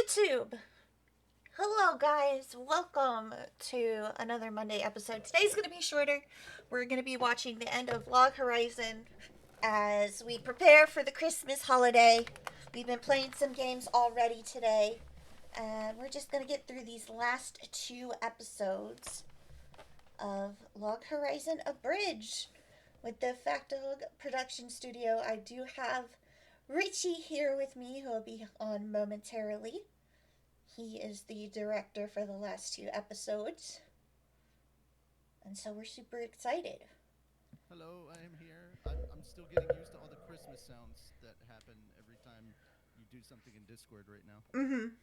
YouTube! Hello, guys. Welcome to another Monday episode. Today's going to be shorter. We're going to be watching the end of Log Horizon as we prepare for the Christmas holiday. We've been playing some games already today, and we're just going to get through these last two episodes of Log Horizon Abridged with the Factog production studio. I do have Richie here with me, who will be on momentarily. He is the director for the last two episodes. And so we're super excited. Hello, I am here. I'm still getting used to all the Christmas sounds that happen every time you do something in Discord right now. Mm-hmm.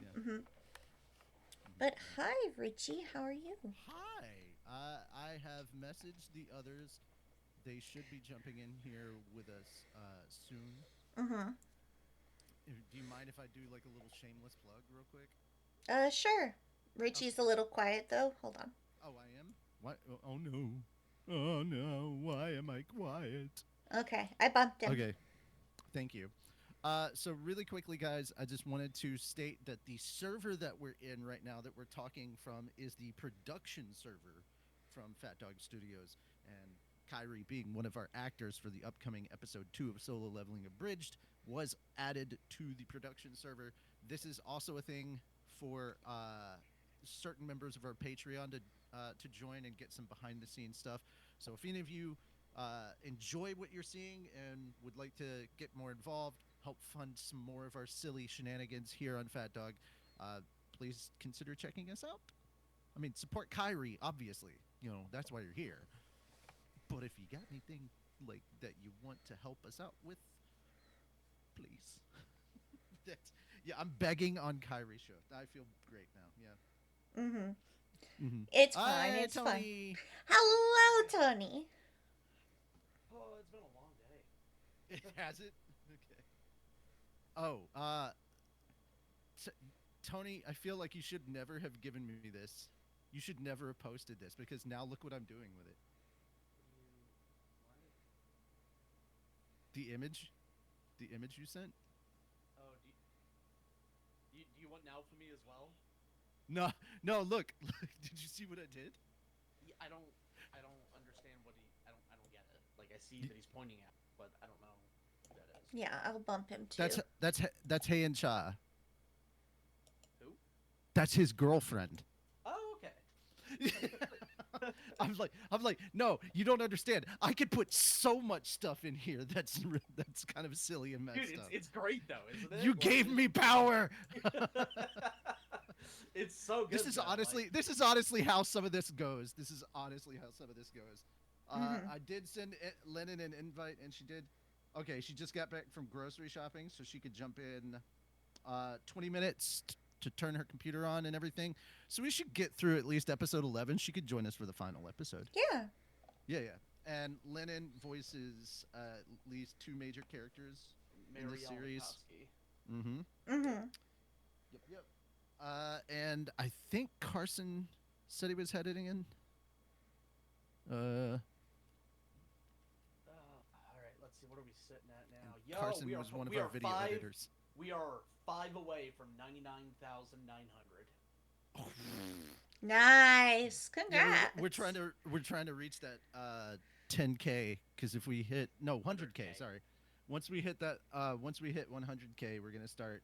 Yeah. Mm-hmm. But hi, Richie. How are you? Hi. I have messaged the others. They should be jumping in here with us soon. Mm-hmm. Do you mind if I do like a little shameless plug real quick? Sure. Richie's Okay. a little quiet, though. Hold on. Oh, I am? What? Oh, no. Oh, no. Why am I quiet? Okay, I bumped him. Okay. Thank you. So really quickly, guys, I just wanted to state that the server that we're in right now, that we're talking from, is the production server from Fat Dog Studios, and Kyrie, being one of our actors for the upcoming episode 2 of Solo Leveling Abridged, was added to the production server. This is also a thing for certain members of our Patreon to join and get some behind the scenes stuff. So if any of you enjoy what you're seeing and would like to get more involved, help fund some more of our silly shenanigans here on Fat Dog, please consider checking us out. I mean, support Kyrie, obviously. You know, that's why you're here. But if you got anything like that you want to help us out with, please. Yeah, I'm begging on Kyrie's show. I feel great now. Yeah. Mm-hmm. Mm-hmm. It's fine. Hi, It's fine. Tony. Hello, Tony. Oh, it's been a long day. Has it? Okay. Oh, t- Tony, I feel like you should never have given me this. You should never have posted this because now look what I'm doing with it. What? The image, the image you sent. Oh, do you want now for me as well? No, no. Look, did you see what I did? Yeah, I don't understand what I don't get it. Like I see that he's pointing at, but I don't know who that is. Yeah, I'll bump him too. That's Hayan Cha. Who? That's his girlfriend. Oh, okay. I'm like, no, you don't understand. I could put so much stuff in here that's kind of silly and messed Dude, up. it's great though, isn't it? You gave me power. It's so good. This is honestly how some of this goes. Mhm. I did send Lennon an invite, and she did. Okay, she just got back from grocery shopping, so she could jump in 20 minutes to turn her computer on and everything. So we should get through at least episode 11. She could join us for the final episode. Yeah. Yeah, yeah. And Lennon voices at least two major characters in the series. Mm-hmm. Mm-hmm. Yep. And I think Carson said he was heading in. All right, let's see. What are we sitting at now? Yo, Carson was one of our video editors. We are 5 away from 99,900. Nice. Yeah, Congrats. we're trying to reach that 10K, because if we hit 100K, sorry. Once we hit 100K, we're gonna start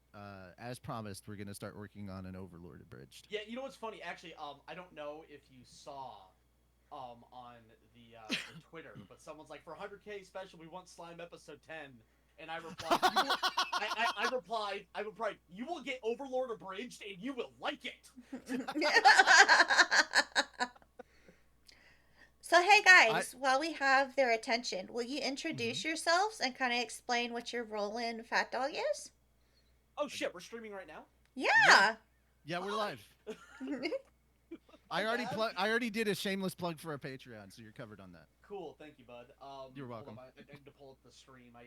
as promised. We're gonna start working on an Overlord Abridged. Yeah, you know what's funny? Actually, I don't know if you saw on the Twitter, but someone's like, for 100K special, we want Slime episode 10, and I replied, I replied, you will get Overlord Abridged, and you will like it. So, hey guys, while we have their attention, will you introduce yourselves and kind of explain what your role in Fat Dog is? Oh shit, we're streaming right now? Yeah. Yeah, we're live. I already did a shameless plug for our Patreon, so you're covered on that. Cool, thank you, bud. You're welcome. I need to pull up the stream. I'm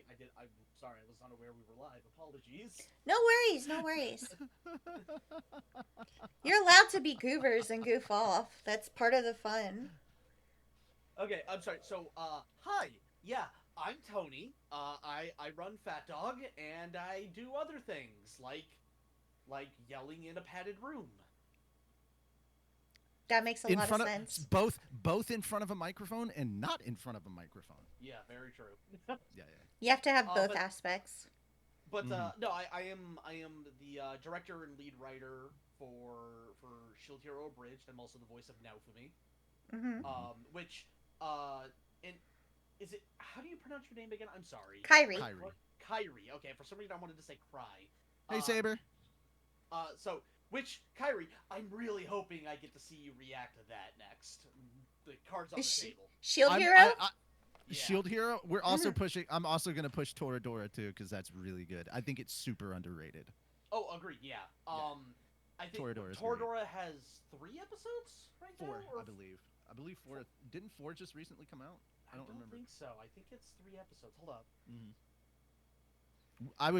sorry, I was unaware we were live. Apologies. No worries, no worries. You're allowed to be goobers and goof off. That's part of the fun. Okay, I'm sorry. So, hi. Yeah, I'm Tony. I run Fat Dog, and I do other things like like yelling in a padded room. That makes a In lot of front of sense. both in front of a microphone and not in front of a microphone. Yeah, very true. Yeah, You have to have both But aspects. Mm-hmm. no, I am the director and lead writer for Shield Hero Abridged. I'm also the voice of Naofumi. Mm-hmm. Which uh and is it, how do you pronounce your name again? I'm sorry. Kyrie. Kyrie. Kyrie. Okay, for some reason I wanted to say Cry. Hey, Uh, Saber. so which Kyrie, I'm really hoping I get to see you react to that next. The cards on the table. Shield I'm Hero? I Yeah. Shield Hero. We're also Mm-hmm. pushing. I'm also gonna push Toradora too because that's really good. I think it's super underrated. Oh, agreed. Yeah. Yeah, I think Toradora is great. Toradora has 3 episodes right now, Four, or I believe. I believe four. Didn't four just recently come out? I I don't don't remember. think so. I think it's 3 episodes. Hold up. Mm-hmm. I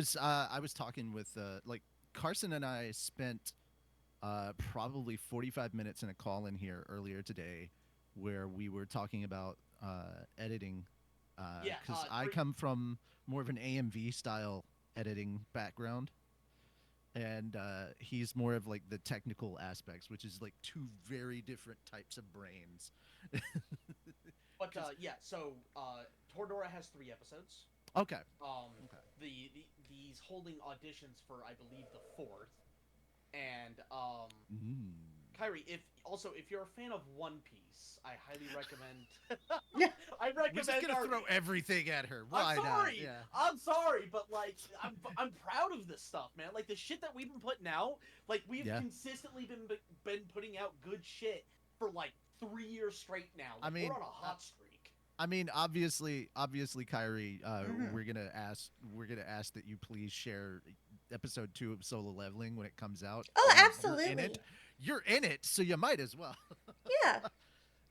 was talking with like Carson and I spent probably 45 minutes in a call in here earlier today where we were talking about editing Yeah. because I come from more of an AMV style editing background and he's more of like the technical aspects, which is like two very different types of brains. But yeah. So Toradora has 3 episodes. Okay. Um, Okay. he's holding auditions for, I believe, the fourth. And Mm. Kyrie, if you're a fan of One Piece, I highly recommend. Yeah. I We're just recommend gonna our. throw everything at her. I'm Why not? sorry. Yeah. I'm sorry, but like I'm proud of this stuff, man. Like the shit that we've been putting out, like we've Yeah. consistently been putting out good shit for like 3 years straight now. I Like we're mean, on a hot streak. obviously, Kyrie, Mm-hmm. we're gonna ask that you please share episode 2 of Solo Leveling when it comes out. Oh, You're in it. absolutely. You're in it, so you might as well. Yeah.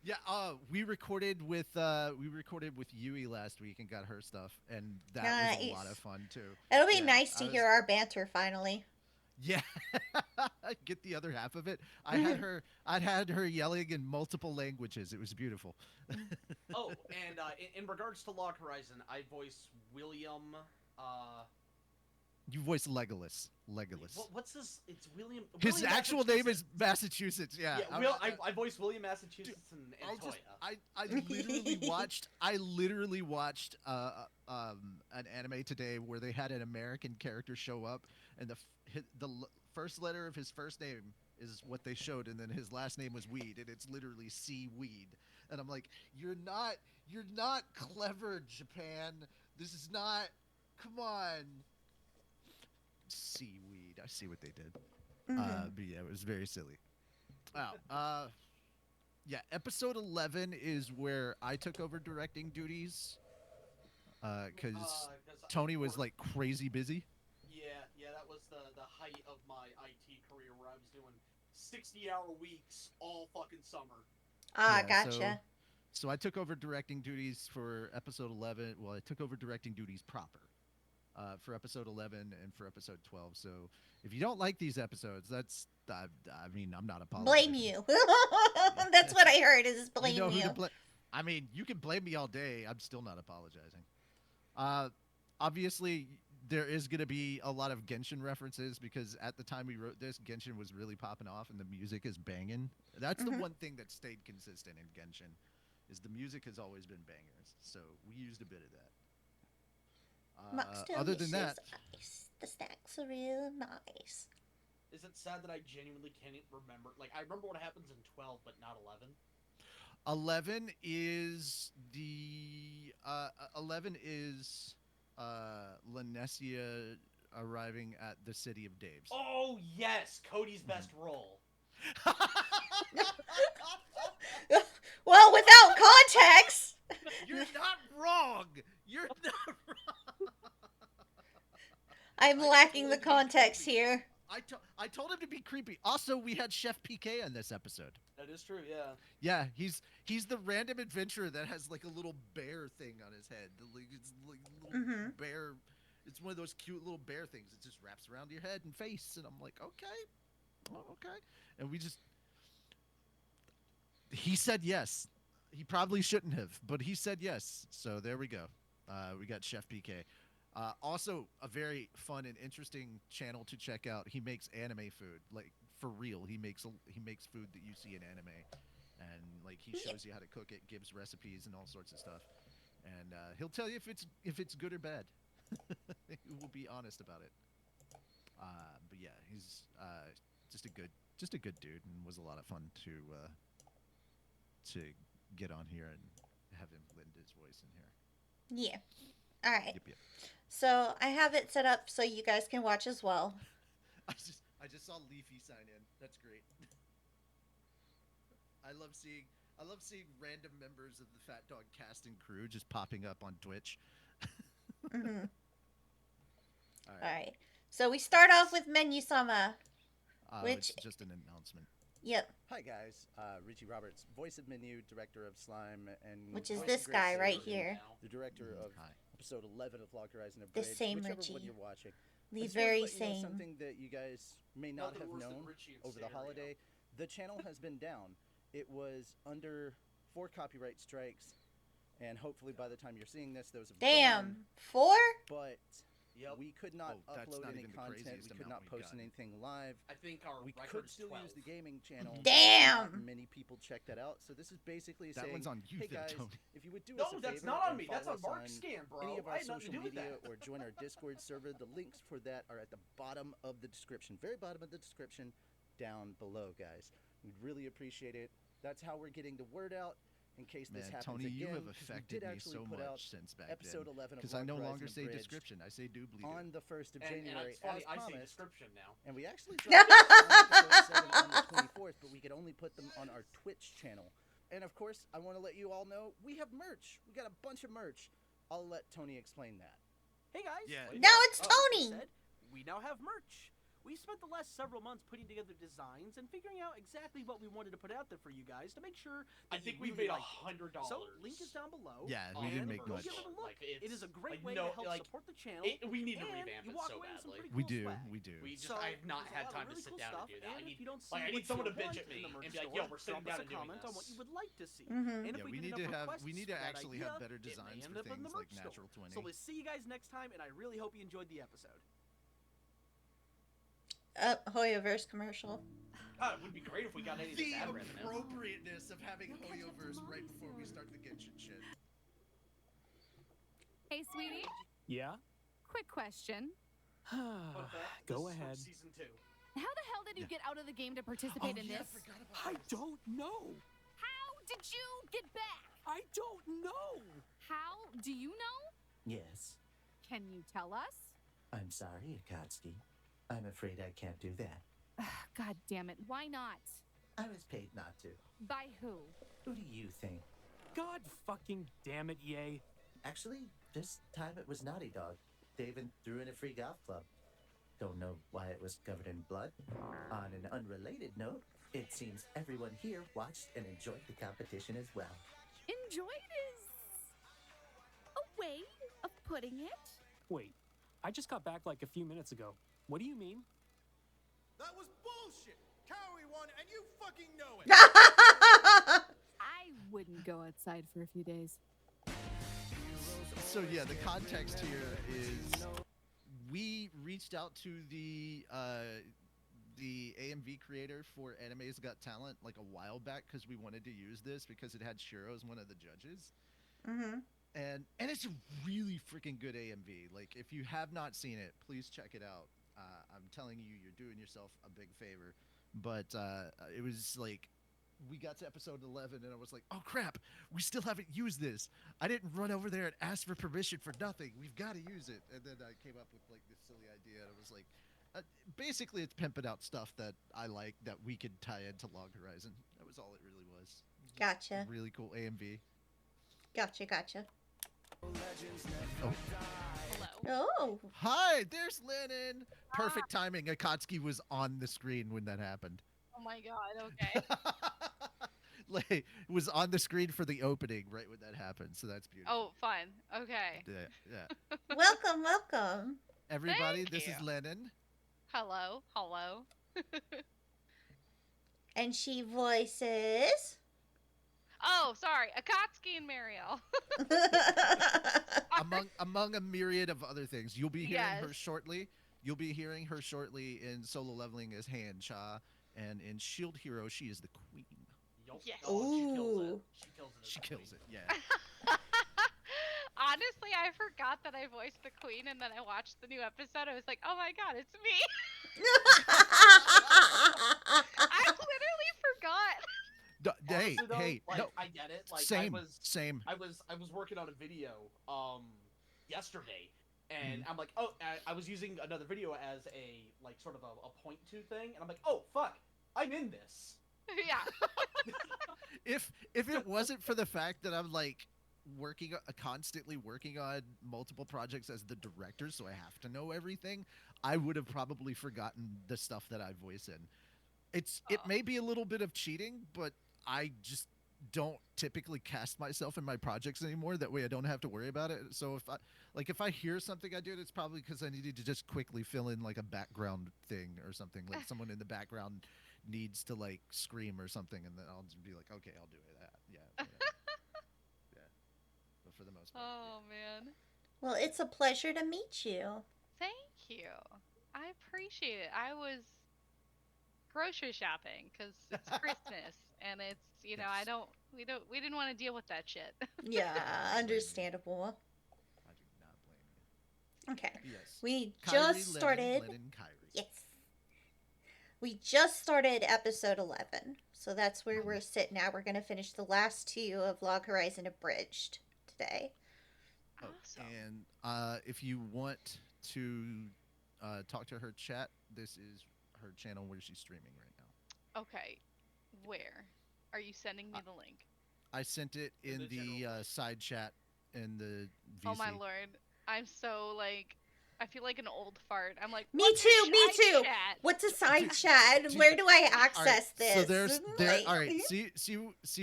Yeah. We recorded with Yui last week and got her stuff, and that was a lot of Nice. fun too. It'll be Yeah. nice I to was. hear our banter finally. Yeah. Get the other half of it. Mm-hmm. I'd had her yelling in multiple languages. It was beautiful. Oh, and in regards to Log Horizon, I voice William. Uh, You voice Legolas. Legolas. what's his? It's William. His William actual name Massachusetts. is Massachusetts. Yeah. Yeah, I voice William Massachusetts and I'll just. Toya. I literally watched an anime today where they had an American character show up, and first letter of his first name is what they showed, and then his last name was Weed, and it's literally Seaweed. And I'm like, you're not clever, Japan. This is not. Come on, Seaweed. I see what they did. Mm-hmm. But yeah, it was very silly. Wow. Yeah, episode 11 is where I took over directing duties because Tony was Work. like crazy busy. Yeah, that was the height of my IT career where I was doing 60-hour weeks all fucking summer. Ah, Yeah, gotcha. so I took over directing duties for episode 11. Well, I took over directing duties proper for episode 11 and for episode 12. So if you don't like these episodes, I mean, I'm not Blame apologizing. you. Yeah. That's what I heard is You blame know who to you. blame. I mean, you can blame me all day. I'm still not apologizing. Uh, Obviously, there is going to be a lot of Genshin references because at the time we wrote this, Genshin was really popping off and the music is banging. That's the Mm-hmm. one thing that stayed consistent in Genshin, is the music has always been bangers. So we used a bit of Mock's that. Other than delicious that, ice. The snacks are real nice. Is it sad that I genuinely can't remember? Like I remember what happens in 12, but not 11. 11 is the 11 is Lanessia arriving at the city of Daves. Oh yes, Cody's best role. Well, without context. You're not wrong. You're not wrong. I'm I lacking the told him to be context creepy. here. I told him to be creepy. Also, we had Chef PK on this episode. That is true. Yeah. Yeah, he's the random adventurer that has like a little bear thing on his head. It's like a little Mm-hmm. bear. It's one of those cute little bear things. It just wraps around your head and face, and I'm like, okay. And he said yes. He probably shouldn't have, but he said yes. So there we go. We got Chef PK. Also, a very fun and interesting channel to check out. He makes anime food, like for real. He makes food that you see in anime, and like he Yeah. shows you how to cook it, gives recipes and all sorts of stuff, and he'll tell you if it's good or bad. He will be honest about it. But yeah, he's just a good just a good dude, and was a lot of fun to get on here and have him lend his voice in here. Yeah. All right. Yep, yep. So I have it set up so you guys can watch as well. I just saw Leafy sign in. That's great. I love seeing I love seeing random members of the Fat Dog cast and crew just popping up on Twitch. Mm-hmm. All All right. right. So we start off with Menu Sama, which, It's just an announcement. yep, Hi guys, Richie Roberts, voice of Menu, director of Slime, and which is voice this of guy Grace right Silver, here. the director of Hi. episode 11 of Log Horizon The Abridged, same whichever Richie. one you're watching. The I just wanted to very let you know same. something that you guys may not Nothing have worse than known Richie and over the stereo. holiday. The channel has been down. It was under 4 copyright strikes, and hopefully by the time you're seeing this, those have gone. Damn. 4? But Yep. we could not Oh, that's upload not any even the content. craziest We could amount not we've post gotten. anything live. I think our We record could is still 12. use the gaming channel. Damn. Not many people check that out. So this is basically That saying, one's on you, hey then, guys, Tony. if you would do us No, a that's favor not on and me. That's follow on us Mark's on scan, bro. any of I our had nothing to social do with media that. or join our Discord server, the links for that are at the bottom of the description, very bottom of the description down below, guys. We'd really appreciate it. That's how we're getting the word out. In case this Man, happens Tony, again, you have 'cause we affected did me actually so put out much since back episode then. 11 of Because I Log no Horizon longer say Abridged description. I say doobly on the 1st of January it's funny, as I say promised. description now. And we actually dropped episode 7 on the 24th, but we could only put them on our Twitch channel. And of course, I want to let you all know we have merch. We got a bunch of merch. I'll let Tony explain that. Hey guys! Yeah. Now it's Like you Tony. said, we now have merch. We spent the last several months putting together designs and figuring out exactly what we wanted to put out there for you guys to make sure that I think you we really made liked it. $100. So, link is down below. Yeah, we didn't and make go much. give it a look. Like, It is a great like, way no, to help like, support the channel. we need to and revamp you it walk so away with some badly. pretty We cool do. swag. We do. We just, So, I have not there's a had lot of time to really sit cool down stuff, and do that. And if you don't see I need what someone you to bitch want at me in the merch and be like, store, yo, we're sitting drop down us and a doing comment on what this. you would like to see. Mm-hmm. And if Yeah, we we get need to enough have requests we need to for that actually idea, have better it may designs end for up in things the like merch Natural store. 20. So we'll see you guys next time, and I really hope you enjoyed the episode. Hoyoverse commercial. It would be great if we got any of this The ad revenue. appropriateness of having Hoyoverse right before we start the Genshin shit. Hey, sweetie. Yeah? Quick question. Fun fact, Go this is from ahead. Season 2. How the hell did you get out of the game to participate in this? I don't know. How did you get back? I don't know. How do you know? Yes. Can you tell us? I'm sorry, Akatsuki. I'm afraid I can't do that. God damn it. Why not? I was paid not to. By who? Who do you think? God fucking damn it, EA. Actually, this time it was Naughty Dog. They even threw in a free golf club. Don't know why it was covered in blood. On an unrelated note, it seems everyone here watched and enjoyed the competition as well. Enjoyed is a way of putting it. Wait, I just got back like a few minutes ago. What do you mean? That was bullshit! Cowie won, and you fucking know it! I wouldn't go outside for a few days. So yeah, the context here is we reached out to the AMV creator for Anime's Got Talent like a while back because we wanted to use this because it had Shiro as one of the judges. Mm-hmm. And it's a really freaking good AMV. Like if you have not seen it, please check it out. I'm telling you, you're doing yourself a big favor. But it was like we got to episode 11 and I was like, oh crap, we still haven't used this. I didn't run over there and ask for permission for nothing. We've got to use it. And then I came up with like this silly idea and I was like, basically it's pimping out stuff that I like that we could tie into Log Horizon. That was all it really was. Gotcha. Really cool AMV. Gotcha. Oh. Hello. Oh. Hi, there's Lennon. Perfect timing. Akatsuki was on the screen when that happened. Oh my god, okay. Like, was on the screen for the opening right when that happened, so that's beautiful. Oh, fun. Okay. Yeah. Welcome. Everybody, Thank this you. is Lennon. Hello. Oh, sorry, Akatsuki and Mariel. Among a myriad of other things. You'll be hearing Yes. her shortly. You'll be hearing her shortly in Solo Leveling as Han Cha, and in Shield Hero she is the queen. Yup. Yes. Oh, she kills it. Ooh. She kills it. as She the kills queen. it. Yeah. Honestly, I forgot that I voiced the queen, and then I watched the new episode. I was like, "Oh my god, it's me!" I literally forgot. Hey, Honestly, though, hey, like no, I get it. Like same, I was, same. I was, I was working on a video yesterday, and Mhm. I'm like, oh, I was using another video as a like sort of a point to thing, and I'm like, oh fuck, I'm in this. Yeah. If it wasn't for the fact that I'm like constantly working on multiple projects as the director, so I have to know everything, I would have probably forgotten the stuff that I voice in. It may be a little bit of cheating, but I just don't typically cast myself in my projects anymore. That way I don't have to worry about it. So if I hear something I did, it's probably because I needed to just quickly fill in like a background thing or something. Like someone in the background needs to like scream or something, and then I'll just be like, okay, I'll do that. Yeah, yeah. But for the most part, Oh man. Well, it's a pleasure to meet you. Thank you. I appreciate it. I was grocery shopping because it's Christmas and it's I Yes. we didn't want to deal with that shit. Yeah, Blame you. understandable. I do not blame you. Okay. Yes. We Kyrie, just started. Lennon, Kyrie. Yes. We just started episode 11. So that's where we're sitting now. We're going to finish the last two of Log Horizon Abridged today. Oh, Awesome. and if you want to talk to her chat, this is her channel where she's streaming right now. Okay. Where? Are you sending me the link? I sent it In in the the general side chat in the VC. Oh my lord. I'm so like I feel like an old fart. I'm like, Me what's too, a me shy too. chat? What's a side Dude, chat? dude, Where do I All right, access this? so there's there. Like- All right, see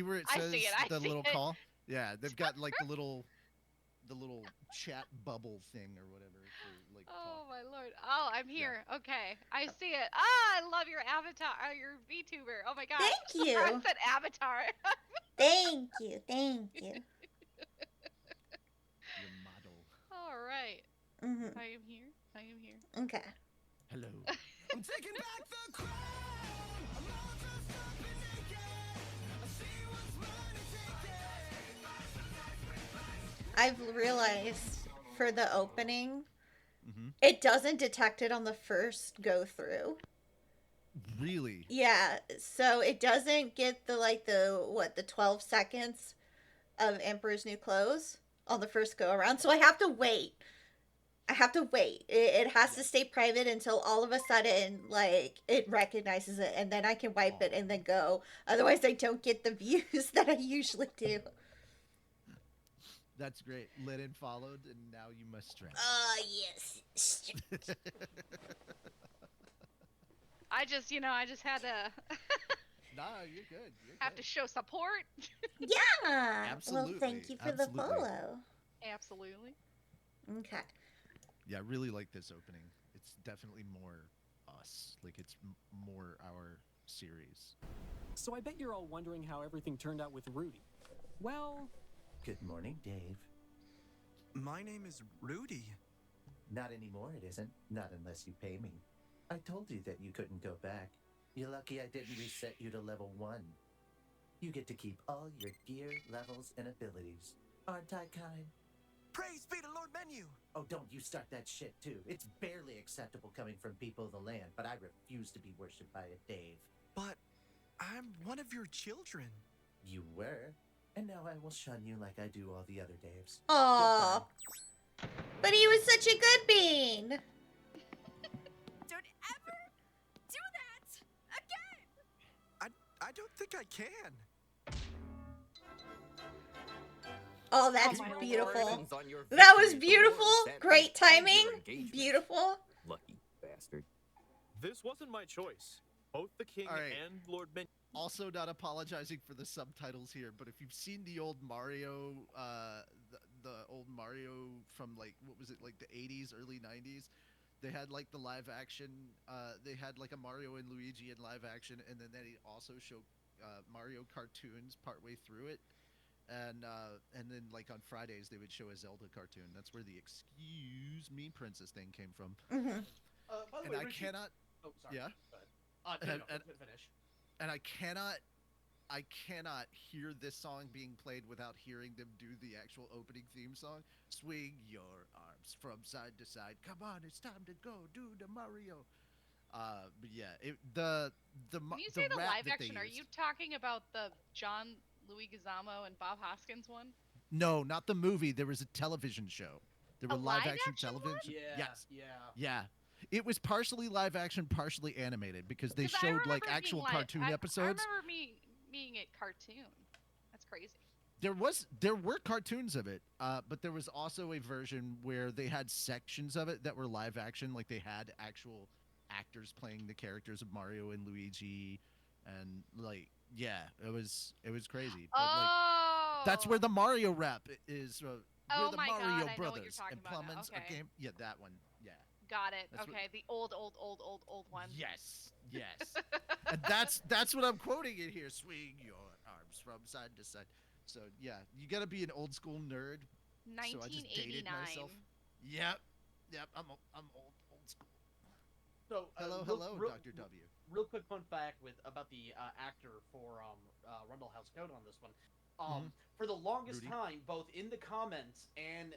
where it I says see it, I the see little it. call. Yeah, they've got like the little chat bubble thing or whatever for like Oh talk. my lord. Oh, I'm here. Okay. I see it. Ah, I love your avatar. Your VTuber. Oh my god. Thank you. I said avatar. Thank you. Thank you. Your model. All right. Mm-hmm. I am here. I am here. Okay. Hello. I'm taking back the crown. I'm all dressed up and naked. I see what's mine and take it. I've realized for the opening, Mm-hmm. it doesn't detect it on the first go through. Really? Yeah, so it doesn't get the 12 seconds of Emperor's New Clothes on the first go around. So I have to wait. It has to stay private until all of a sudden, like, it recognizes it, and then I can wipe it and then go. Otherwise, I don't get the views that I usually do. That's great. Lennon followed, and now you must strength. Yes. I just had to Nah, you're good. You're have to good. show support. Yeah. Absolutely, Well, thank you for absolutely. the follow. Absolutely. Okay. Yeah, I really like this opening. It's definitely more us. Like it's more our series. So I bet you're all wondering how everything turned out with Rudy. Well, Good morning, Dave. My name is Rudy. Not anymore, it isn't. Not unless you pay me. I told you that you couldn't go back. You're lucky I didn't reset you to level 1. You get to keep all your gear, levels, and abilities. Aren't I kind? Praise be to Lord Menu. Oh, don't you start that shit too. It's barely acceptable coming from people of the land, but I refuse to be worshipped by a Dave. But I'm one of your children. You were, and now I will shun you like I do all the other Daves. Aw. But he was such a good bean. Don't ever do that again! I don't think I can. Oh, that's my beautiful. Congratulations on your That was victory at the beautiful. Lord's Set Great and timing. your engagement. Beautiful. Lucky bastard. This wasn't my choice. Both the king All right. and Lord Men. Also, not apologizing for the subtitles here, but if you've seen the old Mario, the old Mario from like what was it, like the 80s, early 90s, they had like the live action. They had like a Mario and Luigi in live action, and then they also Mario cartoons partway through it, and then like on Fridays they would show a Zelda cartoon. That's where the "excuse me, princess" thing came from. Mm-hmm. By the And way, I Richie. cannot, Oh, sorry. yeah, Go ahead. No, and, finish. and I cannot hear this song being played without hearing them do the actual opening theme song. Swing your arms from side to side. Come on, it's time to go do the Mario. But yeah, When you say the the rap live that they action, are used. you talking about the John Louis Gizamo and Bob Hoskins one? No, not the movie. There was a television show. There A were live live action action one? television. Yeah. Yes. Yeah. Yeah. It was partially live action, partially animated because they Because I showed like remember it being actual like cartoon I episodes. remember me being it cartoon. That's crazy. There were cartoons of it, but there was also a version where they had sections of it that were live action, like they had actual actors playing the characters of Mario and Luigi, and like yeah, it was crazy. But like that's where Oh. the Mario rap is. We're Oh the my Mario God, I know what you're Brothers talking and about now. Plumbins a Okay. game. Yeah, that one. Yeah. Got it. That's what- Okay, the old one. Yes, yes. And that's what I'm quoting in here. Swing your arms from side to side. So yeah, you gotta be an old school nerd. So I just dated 1989. myself. Yep, yep. I'm old school. So Hello, real, hello, real, Dr. W. Real quick fun fact about the actor for Rundle House Code on this one. For the longest Rudy? time, both in the comments and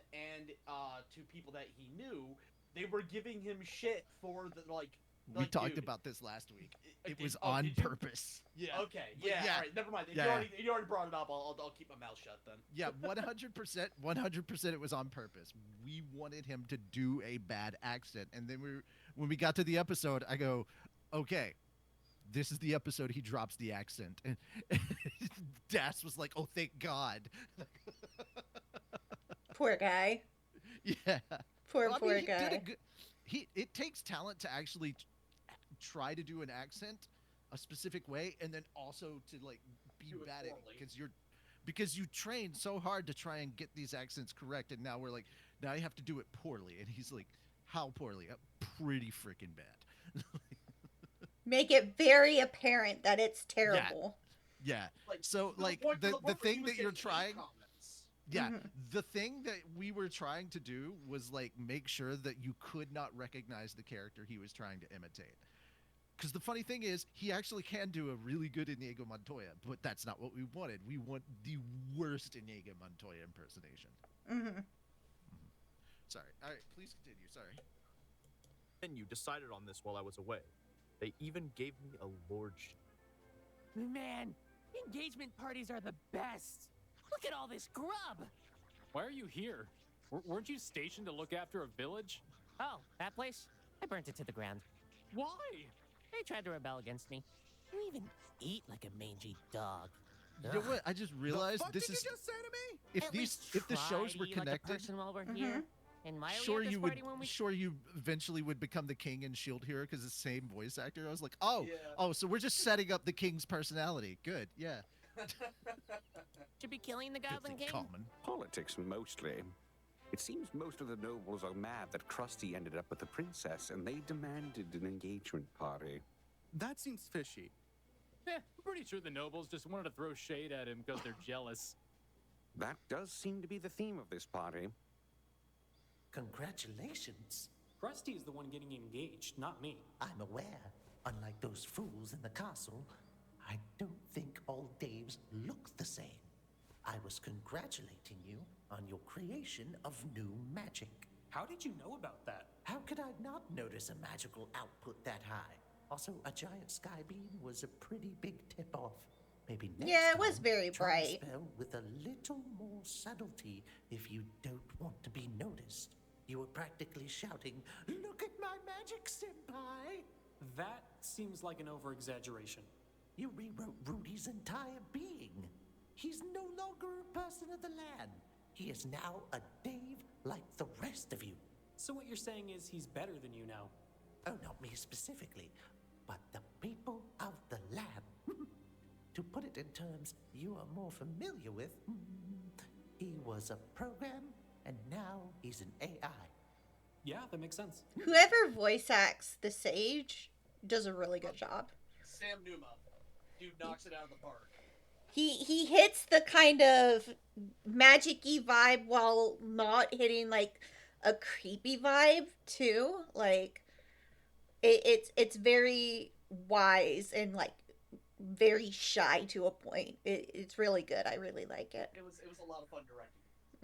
to people that he knew, they were giving him shit for the We talked dude, about this last week. It did- was oh, on did you? purpose. Yeah. Okay, But yeah, yeah. all right, never mind. If, Yeah. you already brought it up, I'll keep my mouth shut then. Yeah, 100%. 100%. It was on purpose. We wanted him to do a bad accent, and then when we got to the episode, I go, okay. This is the episode he drops the accent, and Das was like, "Oh, thank God." Poor guy. Yeah. Poor Well, I poor mean, he did a guy. good. It takes talent to actually try to do an accent a specific way, and then also to like be Do it bad at it poorly. because you train so hard to try and get these accents correct, and now we're like, now you have to do it poorly, and he's like, how poorly? Pretty freaking bad. Make it very apparent that it's terrible. Yeah. Like, So to like point- to the point where he thing was that you're getting hate trying. comments. Yeah, Mhm. the thing that we were trying to do was like make sure that you could not recognize the character he was trying to imitate. Because the funny thing is, he actually can do a really good Inigo Montoya, but that's not what we wanted. We want the worst Inigo Montoya impersonation. Mm-hmm. Sorry. All right, please continue. Sorry. And you decided on this while I was away. They even gave me a lordship. Man, engagement parties are the best. Look at all this grub. Why are you here? Weren't you stationed to look after a village? Oh, that place? I burnt it to the ground. Why? They tried to rebel against me. You even eat like a mangy dog. You know Ugh. what? I just realized the fuck this did is you just say to me? if At these least if the try shows to were eat like a connected. person while we're Mhm. here. And why are Sure we at this you would. party when we Sure you eventually would become the king and Shield Hero because the same voice actor. I was like, oh, Yeah. oh, so we're just setting up the king's personality. Good, yeah. should be killing the Goblin Filthy King? common. Politics mostly. It seems most of the nobles are mad that Krusty ended up with the princess, and they demanded an engagement party. That seems fishy. I'm pretty sure the nobles just wanted to throw shade at him because they're jealous. That does seem to be the theme of this party. Congratulations. Krusty is the one getting engaged, not me. I'm aware, unlike those fools in the castle, I don't think all Daves look the same. I was congratulating you on your creation of new magic. How did you know about that? How could I not notice a magical output that high? Also, a giant sky beam was a pretty big tip-off. Maybe next Yeah, it was time, very try bright. a spell with a little more subtlety if you don't want to be noticed. You were practically shouting, "Look at my magic, senpai!" That seems like an over-exaggeration. You rewrote Rudy's entire being. He's no longer a person of the land. He is now a Dave like the rest of you. So what you're saying is he's better than you now. Oh, not me specifically, but the people of the land. To put it in terms you are more familiar with, he was a program, and now he's an AI. Yeah, that makes sense. Whoever voice acts the Sage does a really good job. Sam Numa. Dude knocks it out of the park. He hits the kind of magic-y vibe while not hitting like a creepy vibe too. Like it's very wise and like very shy to a point. It's really good. I really like it. It was a lot of fun directing.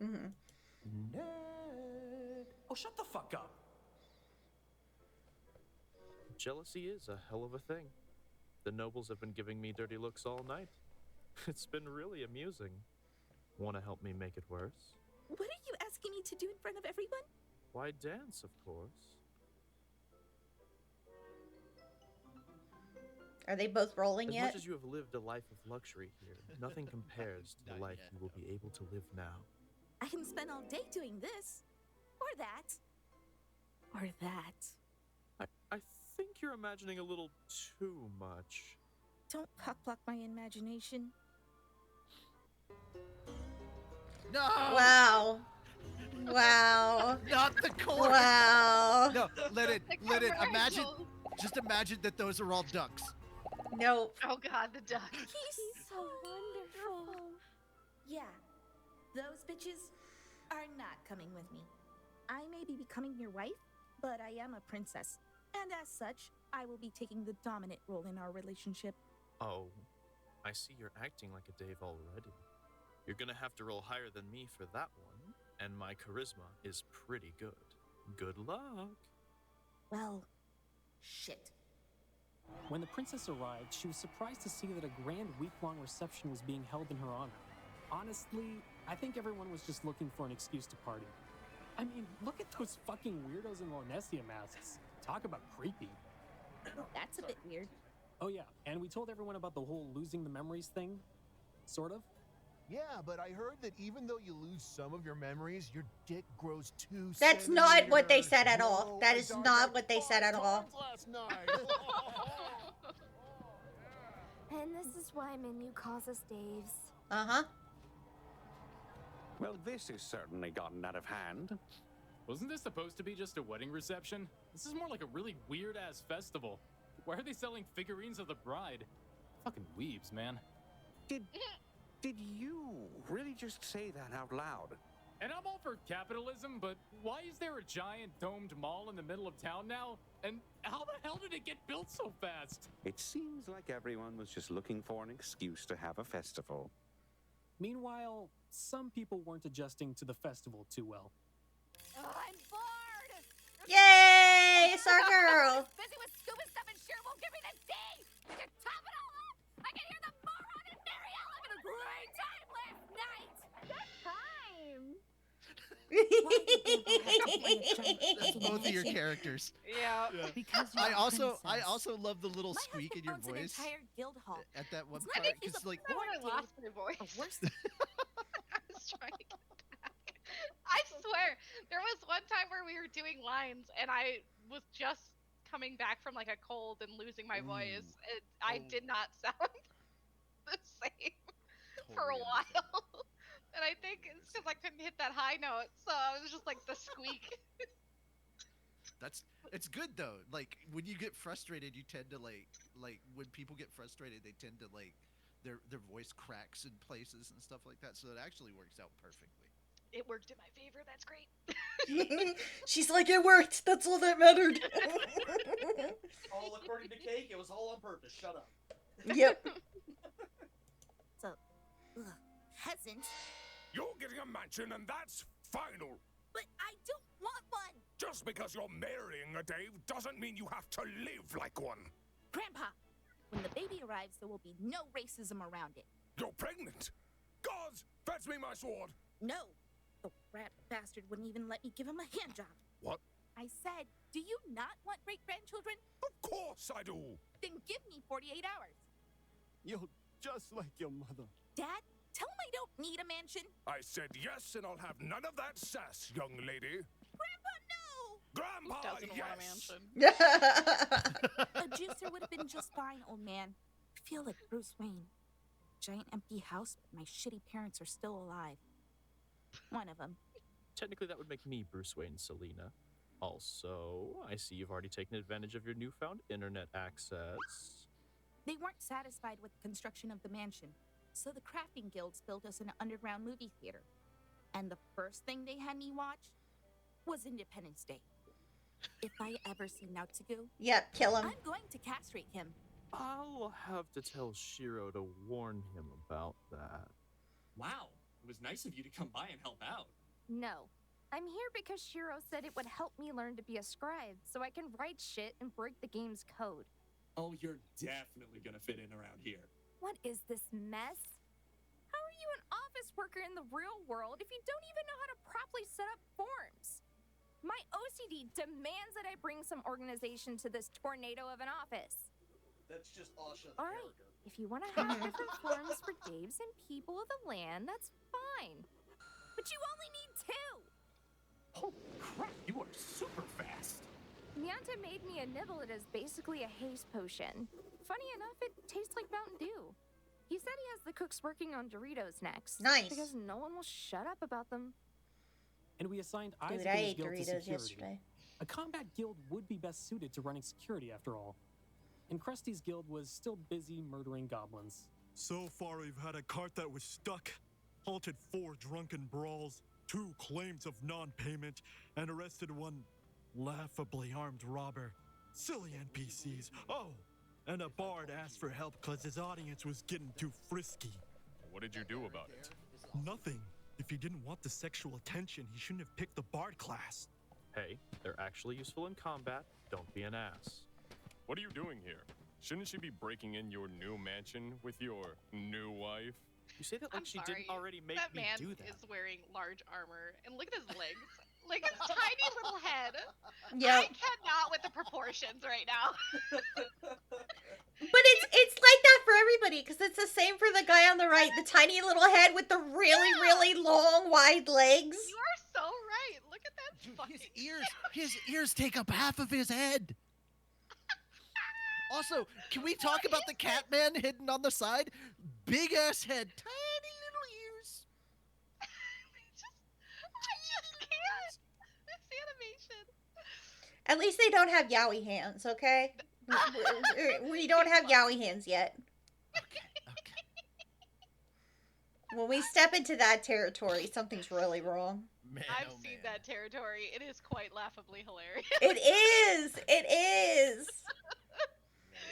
Mm-hmm. Nerd. Oh, shut the fuck up. Jealousy is a hell of a thing. The nobles have been giving me dirty looks all night. It's been really amusing. Want to help me make it worse? What are you asking me to do in front of everyone? Why, dance, of course. Are they both rolling As yet? much as you have lived a life of luxury here, nothing compares to the Not life yet, you will be able to live now. I can spend all day doing this. Or that. Or that. I think you're imagining a little too much. Don't cockblock my imagination. No! Wow. Wow. Not the cord! Wow. No, let it. The Imagine, commercial. just imagine that those are all ducks. Nope. Oh god, the duck. He's so wonderful. Yeah, those bitches are not coming with me. I may be becoming your wife, but I am a princess. And as such, I will be taking the dominant role in our relationship. Oh, I see you're acting like a Dave already. You're gonna have to roll higher than me for that one, and my charisma is pretty good. Good luck. Well, shit. When the princess arrived, she was surprised to see that a grand week-long reception was being held in her honor. Honestly, I think everyone was just looking for an excuse to party. I mean, look at those fucking weirdos in Lornesia masks. Talk about creepy. That's a bit weird. Oh yeah, and we told everyone about the whole losing the memories thing. Sort of. Yeah, but I heard that even though you lose some of your memories, your dick grows 2 That's not what they centimeters. said at all. No, That I is died not like what they said 5 at all. times last night. And this is why Minu calls us Daves. Uh-huh. Well, this has certainly gotten out of hand. Wasn't this supposed to be just a wedding reception? This is more like a really weird-ass festival. Why are they selling figurines of the bride? Fucking weebs, man. Did you really just say that out loud? And I'm all for capitalism, but why is there a giant domed mall in the middle of town now? And how the hell did it get built so fast? It seems like everyone was just looking for an excuse to have a festival. Meanwhile, some people weren't adjusting to the festival too well. Oh, I'm bored! Yay! It's our girl. Busy with scuba stuff and sure won't give me the D! To top it all up, I can hear the moron and Marielle having a great time last night! Good time! That's both of your characters. Yeah. Because I also love the little My squeak in husband your owns an voice entire guild hall. at that one It's part. not like he's Because a like, I would have Dude, lost my voice. The worst I was trying to get back. I swear, there was one time where we were doing lines, and I was just coming back from like a cold and losing my voice. And I did not sound the same for a Totally while. And I think it's because I couldn't hit that high note, so I was just like the squeak. it's good though. Like when you get frustrated, you tend to like when people get frustrated, they tend to like their voice cracks in places and stuff like that. So it actually works out perfectly. It worked in my favor. That's great. She's like, it worked. That's all that mattered. All according to Cake, it was all on purpose. Shut up. Yep. So, peasant. You're getting a mansion and that's final. But I don't want one! Just because you're marrying a Dave doesn't mean you have to live like one. Grandpa, when the baby arrives, there will be no racism around it. You're pregnant. Gods, fetch me my sword. No! The rat bastard wouldn't even let me give him a hand job. What? I said, do you not want great-grandchildren? Of course I do. Then give me 48 hours. You're just like your mother. Dad, tell him I don't need a mansion. I said yes, and I'll have none of that sass, young lady. Grandpa, no! Grandpa, Doesn't want a yes. mansion. A juicer would have been just fine, old man. I feel like Bruce Wayne. Giant empty house, but my shitty parents are still alive. One of them. Technically, that would make me Bruce Wayne, Selena. Also, I see you've already taken advantage of your newfound internet access. They weren't satisfied with the construction of the mansion, so the crafting guilds built us an underground movie theater. And the first thing they had me watch was Independence Day. If I ever see Nautsugu, Yep, kill him. I'm going to castrate him. I'll have to tell Shiro to warn him about that. Wow, it was nice of you to come by and help out. No. I'm here because Shiro said it would help me learn to be a scribe, so I can write shit and break the game's code. Oh, you're definitely gonna fit in around here. What is this mess? How are you an office worker in the real world if you don't even know how to properly set up forms? My OCD demands that I bring some organization to this tornado of an office. That's just Asha the All right, character. if you want to have different forms for Daves and people of the land, that's fine. But you only need 2. Holy crap, you are super fast. Nyanta made me a nibble. It is basically a haze potion. Funny enough, it tastes like Mountain Dew. He said he has the cooks working on Doritos next. Nice. Because no one will shut up about them. And we assigned Dude, Isaac I and his ate guild to Doritos security. yesterday. A combat guild would be best suited to running security after all. And Krusty's guild was still busy murdering goblins. So far, we've had a cart that was stuck, halted 4 drunken brawls, 2 claims of non-payment, and arrested 1 laughably armed robber. Silly NPCs. Oh, and a bard asked for help because his audience was getting too frisky. What did you do about it? Nothing. If he didn't want the sexual attention, he shouldn't have picked the bard class. Hey, they're actually useful in combat. Don't be an ass. What are you doing here? Shouldn't she be breaking in your new mansion with your new wife? You say that like I'm she sorry. didn't already make That me man do that. is wearing large armor, and look at his legs. Like his tiny little head. Yep. I cannot with the proportions right now. But it's like that for everybody, because it's the same for the guy on the right, the tiny little head with the really long, wide legs. You are so right. Look at that fucking His ears take up half of his head. Also, can we talk about the Catman hidden on the side? Big ass head, tiny little ears. I just can't. This animation. At least they don't have yaoi hands, okay? We don't have yaoi hands yet. When we step into that territory, something's really wrong. Man, I've seen that territory. It is quite laughably hilarious. It is! It is!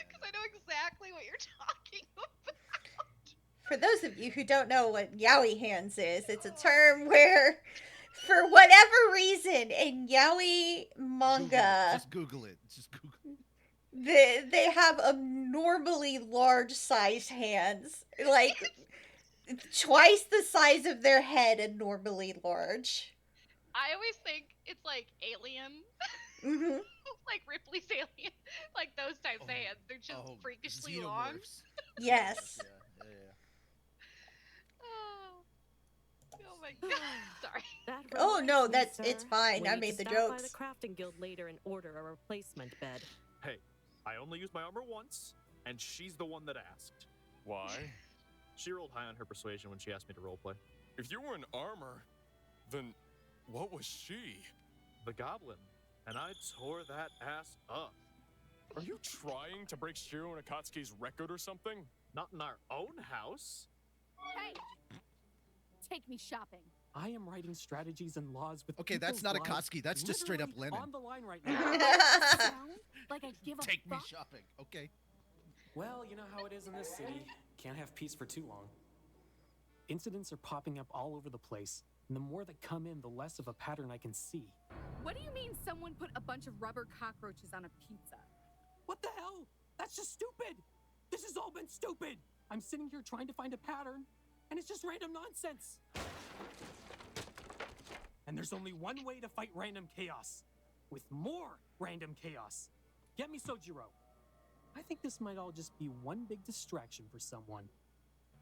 Because I know exactly what you're talking about. For those of you who don't know what yaoi hands is, it's a term where, for whatever reason, in yaoi manga, Just Google it. Just Google it. they have abnormally large sized hands. Like, twice the size of their head and normally large. I always think it's like Alien. Mm-hmm. Like Ripley's Alien. Like those types of hands. They're just freakishly long. Yes. Oh my god. Sorry. Oh no, it's fine. I made the By jokes. the crafting guild later and order a replacement bed. Hey, I only used my armor once, and she's the one that asked. Why? She rolled high on her persuasion when she asked me to roleplay. If you were in armor, then what was she? The goblin. And I tore that ass up. Are you trying to break Shiro Nakatsuki's record or something? Not in our own house. Hey! Take me shopping. I am writing strategies and laws with Okay, that's people's not lives Akatsuki. That's just straight up literally Lennon. on the line right now. Sound like I give a Take me fuck? shopping. Okay. Well, you know how it is in this city. Can't have peace for too long. Incidents are popping up all over the place, and the more that come in, the less of a pattern I can see. What do you mean someone put a bunch of rubber cockroaches on a pizza? What the hell? That's just stupid! This has all been stupid! I'm sitting here trying to find a pattern, and it's just random nonsense! And there's only one way to fight random chaos. With more random chaos. Get me Sojiro. I think this might all just be one big distraction for someone.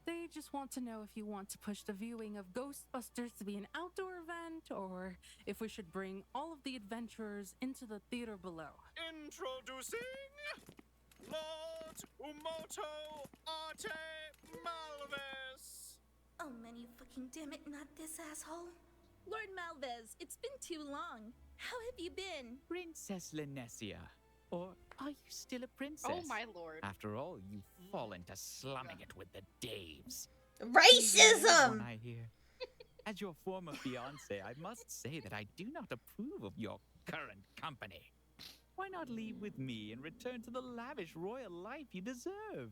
They just want to know if you want to push the viewing of Ghostbusters to be an outdoor event, or if we should bring all of the adventurers into the theater below. Introducing Lord Umoto Arte Malvis. Oh, many fucking damn it, not this asshole. Lord Malvez, it's been too long. How have you been? Princess Linesia. Or are you still a princess. Oh my lord. After all, you've fallen to slumming it with the Daves. Racism! One I hear. As your former fiance, I must say that I do not approve of your current company. Why not leave with me and return to the lavish royal life you deserve?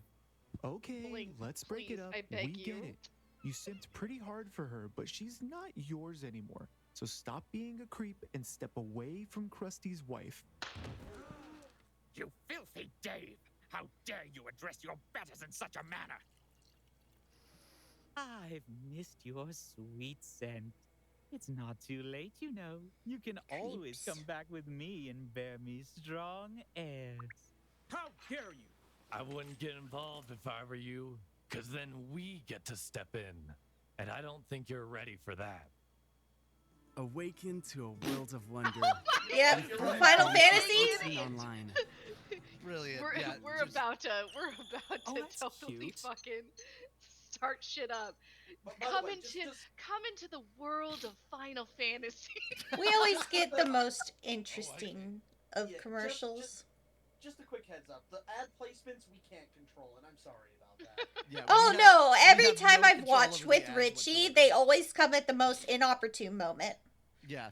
Okay, Blink, let's break it please, up. I beg We you. get it. You simped pretty hard for her, but she's not yours anymore. So stop being a creep and step away from Krusty's wife. You filthy Dave! How dare you address your betters in such a manner? I've missed your sweet scent. It's not too late, you know. You can always come back with me and bear me strong heirs. How dare you! I wouldn't get involved if I were you, because then we get to step in. And I don't think you're ready for that. Awaken to a world of wonder. Yep, Final Fantasy. Online. Brilliant. We're about to that's totally cute. fucking start shit up. By the Come way, into the world of Final Fantasy. We always get the most interesting of commercials. Just a quick heads up. The ad placements we can't control, and I'm sorry about that. Yeah, Oh we no, have every no time I've control watched over the with ads Richie, whatsoever. they always come at the most inopportune moment. Yeah.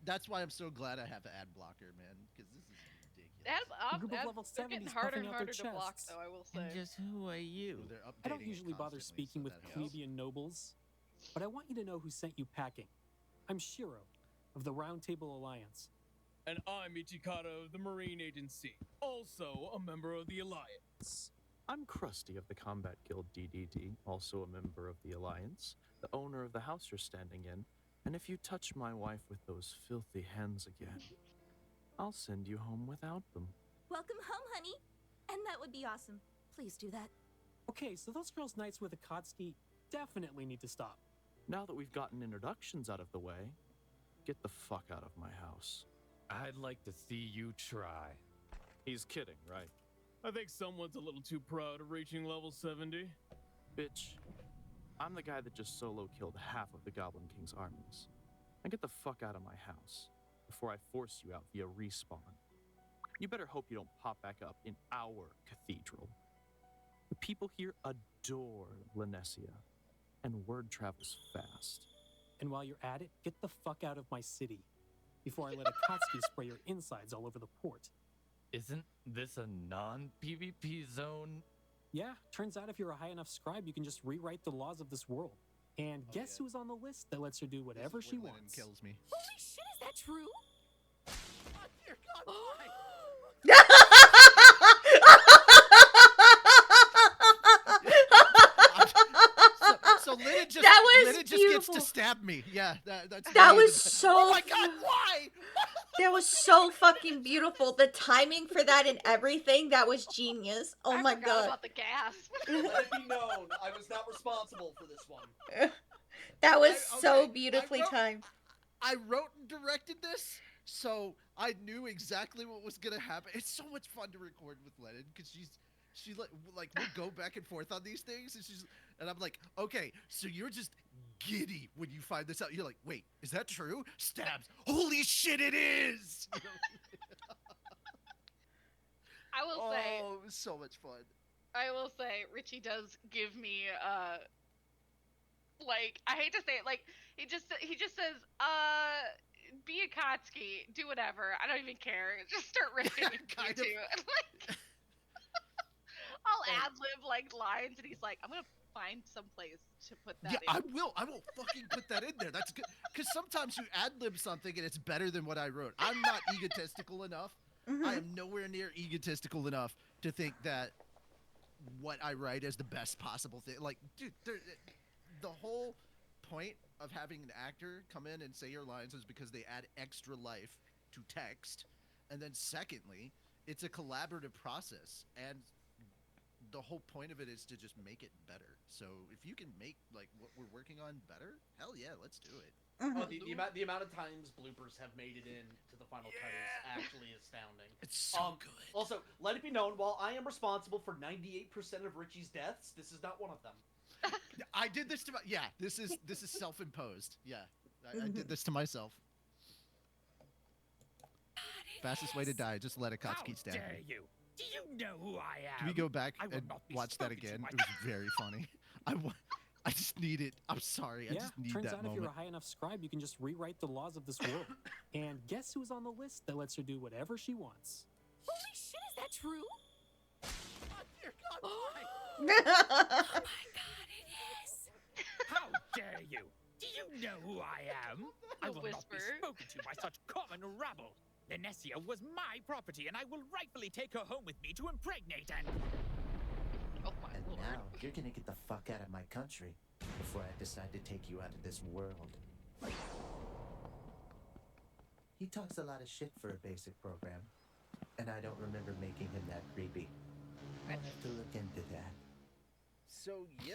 That's why I'm so glad I have an ad blocker, man, because this is ridiculous. A group of level They're getting 70s harder puffing and out their harder to block, chests. though, I will say. And just who are you? They're I don't updating it usually bother constantly, speaking so with that helps. plebeian nobles, but I want you to know who sent you packing. I'm Shiro, of the Round Table Alliance. And I'm Ichikata of the Marine Agency, also a member of the Alliance. I'm Krusty of the Combat Guild DDD, also a member of the Alliance, the owner of the house you're standing in, and if you touch my wife with those filthy hands again, I'll send you home without them. Welcome home, honey. And that would be awesome. Please do that. Okay, so those girls' nights with Akatsuki definitely need to stop. Now that we've gotten introductions out of the way, get the fuck out of my house. I'd like to see you try. He's kidding, right? I think someone's a little too proud of reaching level 70. Bitch, I'm the guy that just solo killed half of the Goblin King's armies. Now get the fuck out of my house before I force you out via respawn. You better hope you don't pop back up in our cathedral. The people here adore Lanessia, and word travels fast. And while you're at it, get the fuck out of my city before I let Akatsuki spray your insides all over the port. Isn't this a non-PvP zone? Yeah, turns out if you're a high enough scribe, you can just rewrite the laws of this world. And guess who's on the list that lets her do whatever she wants? Kills me. Holy shit, is that true? Oh, dear God, why? So Lynn just gets beautiful. to stab me. Yeah, that's That really was the- so. Oh my God, why? That was so fucking beautiful. The timing for that and everything, that was genius. Oh my forgot god. about the gas. Let it be known, I was not responsible for this one. That was I- so okay, beautifully I wrote- timed. I wrote and directed this, so I knew exactly what was gonna happen. It's so much fun to record with Lennon because she like we'll go back and forth on these things, and I'm like, okay, so you're just giddy when you find this out. You're like, wait, is that true? Stabs. Holy shit, it is. I will say. Oh, it was so much fun. I will say, Richie does give me like, I hate to say it, like he just says, be Akatsuki, do whatever. I don't even care. Just start ripping you Kind two. of. And like, I'll ad lib like lines, and he's like, I'm gonna find some place to put that. Yeah, in. I will fucking put that in there. That's good. Because sometimes you ad lib something and it's better than what I wrote. I'm not egotistical enough. I am nowhere near egotistical enough to think that what I write is the best possible thing. Like, dude, the whole point of having an actor come in and say your lines is because they add extra life to text. And then secondly, it's a collaborative process. And the whole point of it is to just make it better. So if you can make like what we're working on better, hell yeah, let's do it. Oh, the amount of times bloopers have made it in to the final cut is actually astounding. It's so good. Also, let it be known, while I am responsible for 98% of Richie's deaths, this is not one of them. I did this to my this is self-imposed. Yeah. I did this to myself. Fastest way to die, just let Akatsuki stab dare you. you? Do you know who I am? Can we go back I will and not be watch that spoken to again? by- It was very funny. I just need it. I'm sorry. I Yeah, just need turns that out if you're moment. a high enough scribe, you can just rewrite the laws of this world. And guess who's on the list that lets her do whatever she wants? Holy shit, is that true? Oh my god, it is! How dare you? Do you know who I am? I will not be spoken to by such common rabble. Linesia was my property, and I will rightfully take her home with me to impregnate and... Oh my And lord. now you're gonna get the fuck out of my country before I decide to take you out of this world. He talks a lot of shit for a basic program, and I don't remember making him that creepy. I'll have to look into that. So yeah,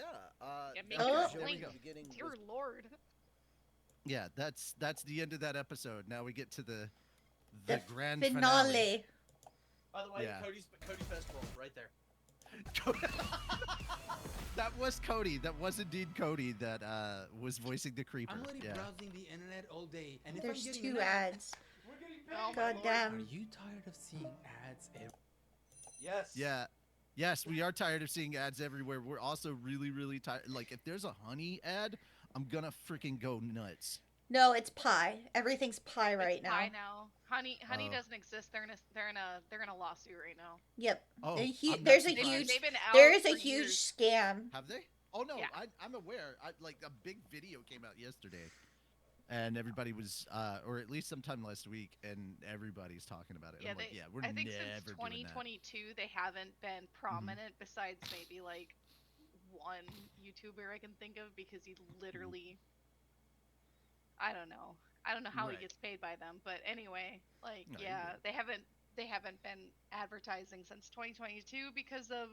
Yeah, make that your show point. in the beginning Dear was- lord. Yeah, that's the end of that episode. Now we get to the The grand finale. By the way, Yeah. Cody's best role right there. That was Cody. That was indeed Cody that was voicing the creeper. I'm already Yeah. browsing the internet all day, and if There's I'm getting two an ad, ads. We're getting Oh God my damn. Are you tired of seeing ads? Yes. Yeah. Yes, we are tired of seeing ads everywhere. We're also really, really tired. Like, if there's a honey ad, I'm gonna freaking go nuts. No, it's pie. Everything's pie right now. Pie now. Honey Oh. doesn't exist. They're in a lawsuit right now. Yep. Oh, There's I'm not there's a surprised. huge They've been out there is a for huge years. scam. Have they? Oh no, Yeah. I'm aware. Like a big video came out yesterday, and everybody was, or at least sometime last week, and everybody's talking about it. And Yeah, I'm like, yeah, we're I think never since doing that. 2022 they haven't been prominent besides maybe like one YouTuber I can think of because he literally I don't know how Right. he gets paid by them, but anyway, like No, yeah, they haven't been advertising since 2022 because of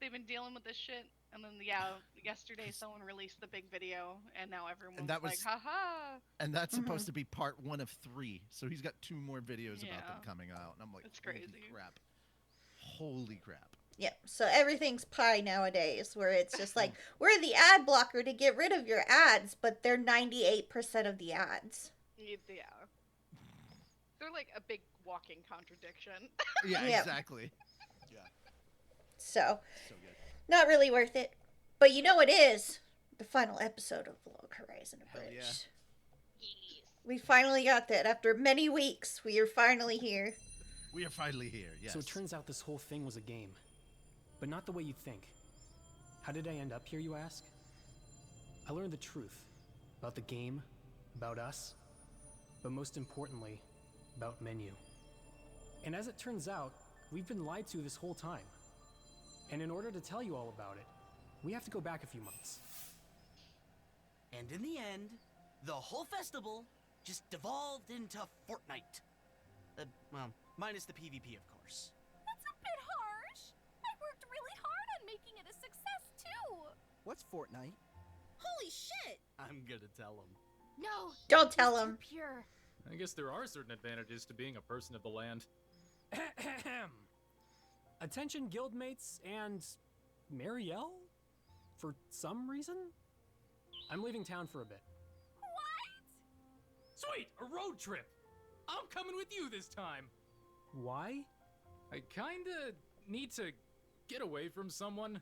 they've been dealing with this shit. And then yeah, yesterday someone released the big video and now everyone's that like, was- haha. And that's Mhm. supposed to be part 1 of 3. So he's got 2 more videos about them Yeah. coming out, and I'm like, It's holy crazy. crap, holy crap. Yep. So everything's pie nowadays, where it's just like we're the ad blocker to get rid of your ads, but they're 98% of the ads. Yeah. They're like a big walking contradiction. Yeah, Yep. exactly. Yeah, So so good. not really worth it. But you know what is the final episode of Log Horizon Hell Abridged. yeah. Yes. We finally got that after many weeks. We are finally here. We are finally here. Yes. So it turns out this whole thing was a game. But not the way you'd think. How did I end up here, you ask? I learned the truth. About the game, about us, but most importantly, about Menu. And as it turns out, we've been lied to this whole time. And in order to tell you all about it, we have to go back a few months. And in the end, the whole festival just devolved into Fortnite. Well, minus the PvP, of course. That's a bit harsh. I worked really hard on making it a success, too. What's Fortnite? Holy shit! I'm gonna tell him. No. Don't tell it's him. too pure. I guess there are certain advantages to being a person of the land. Attention guildmates and Marielle? For some reason? I'm leaving town for a bit. Sweet, a road trip. I'm coming with you this time. Why? I kinda need to get away from someone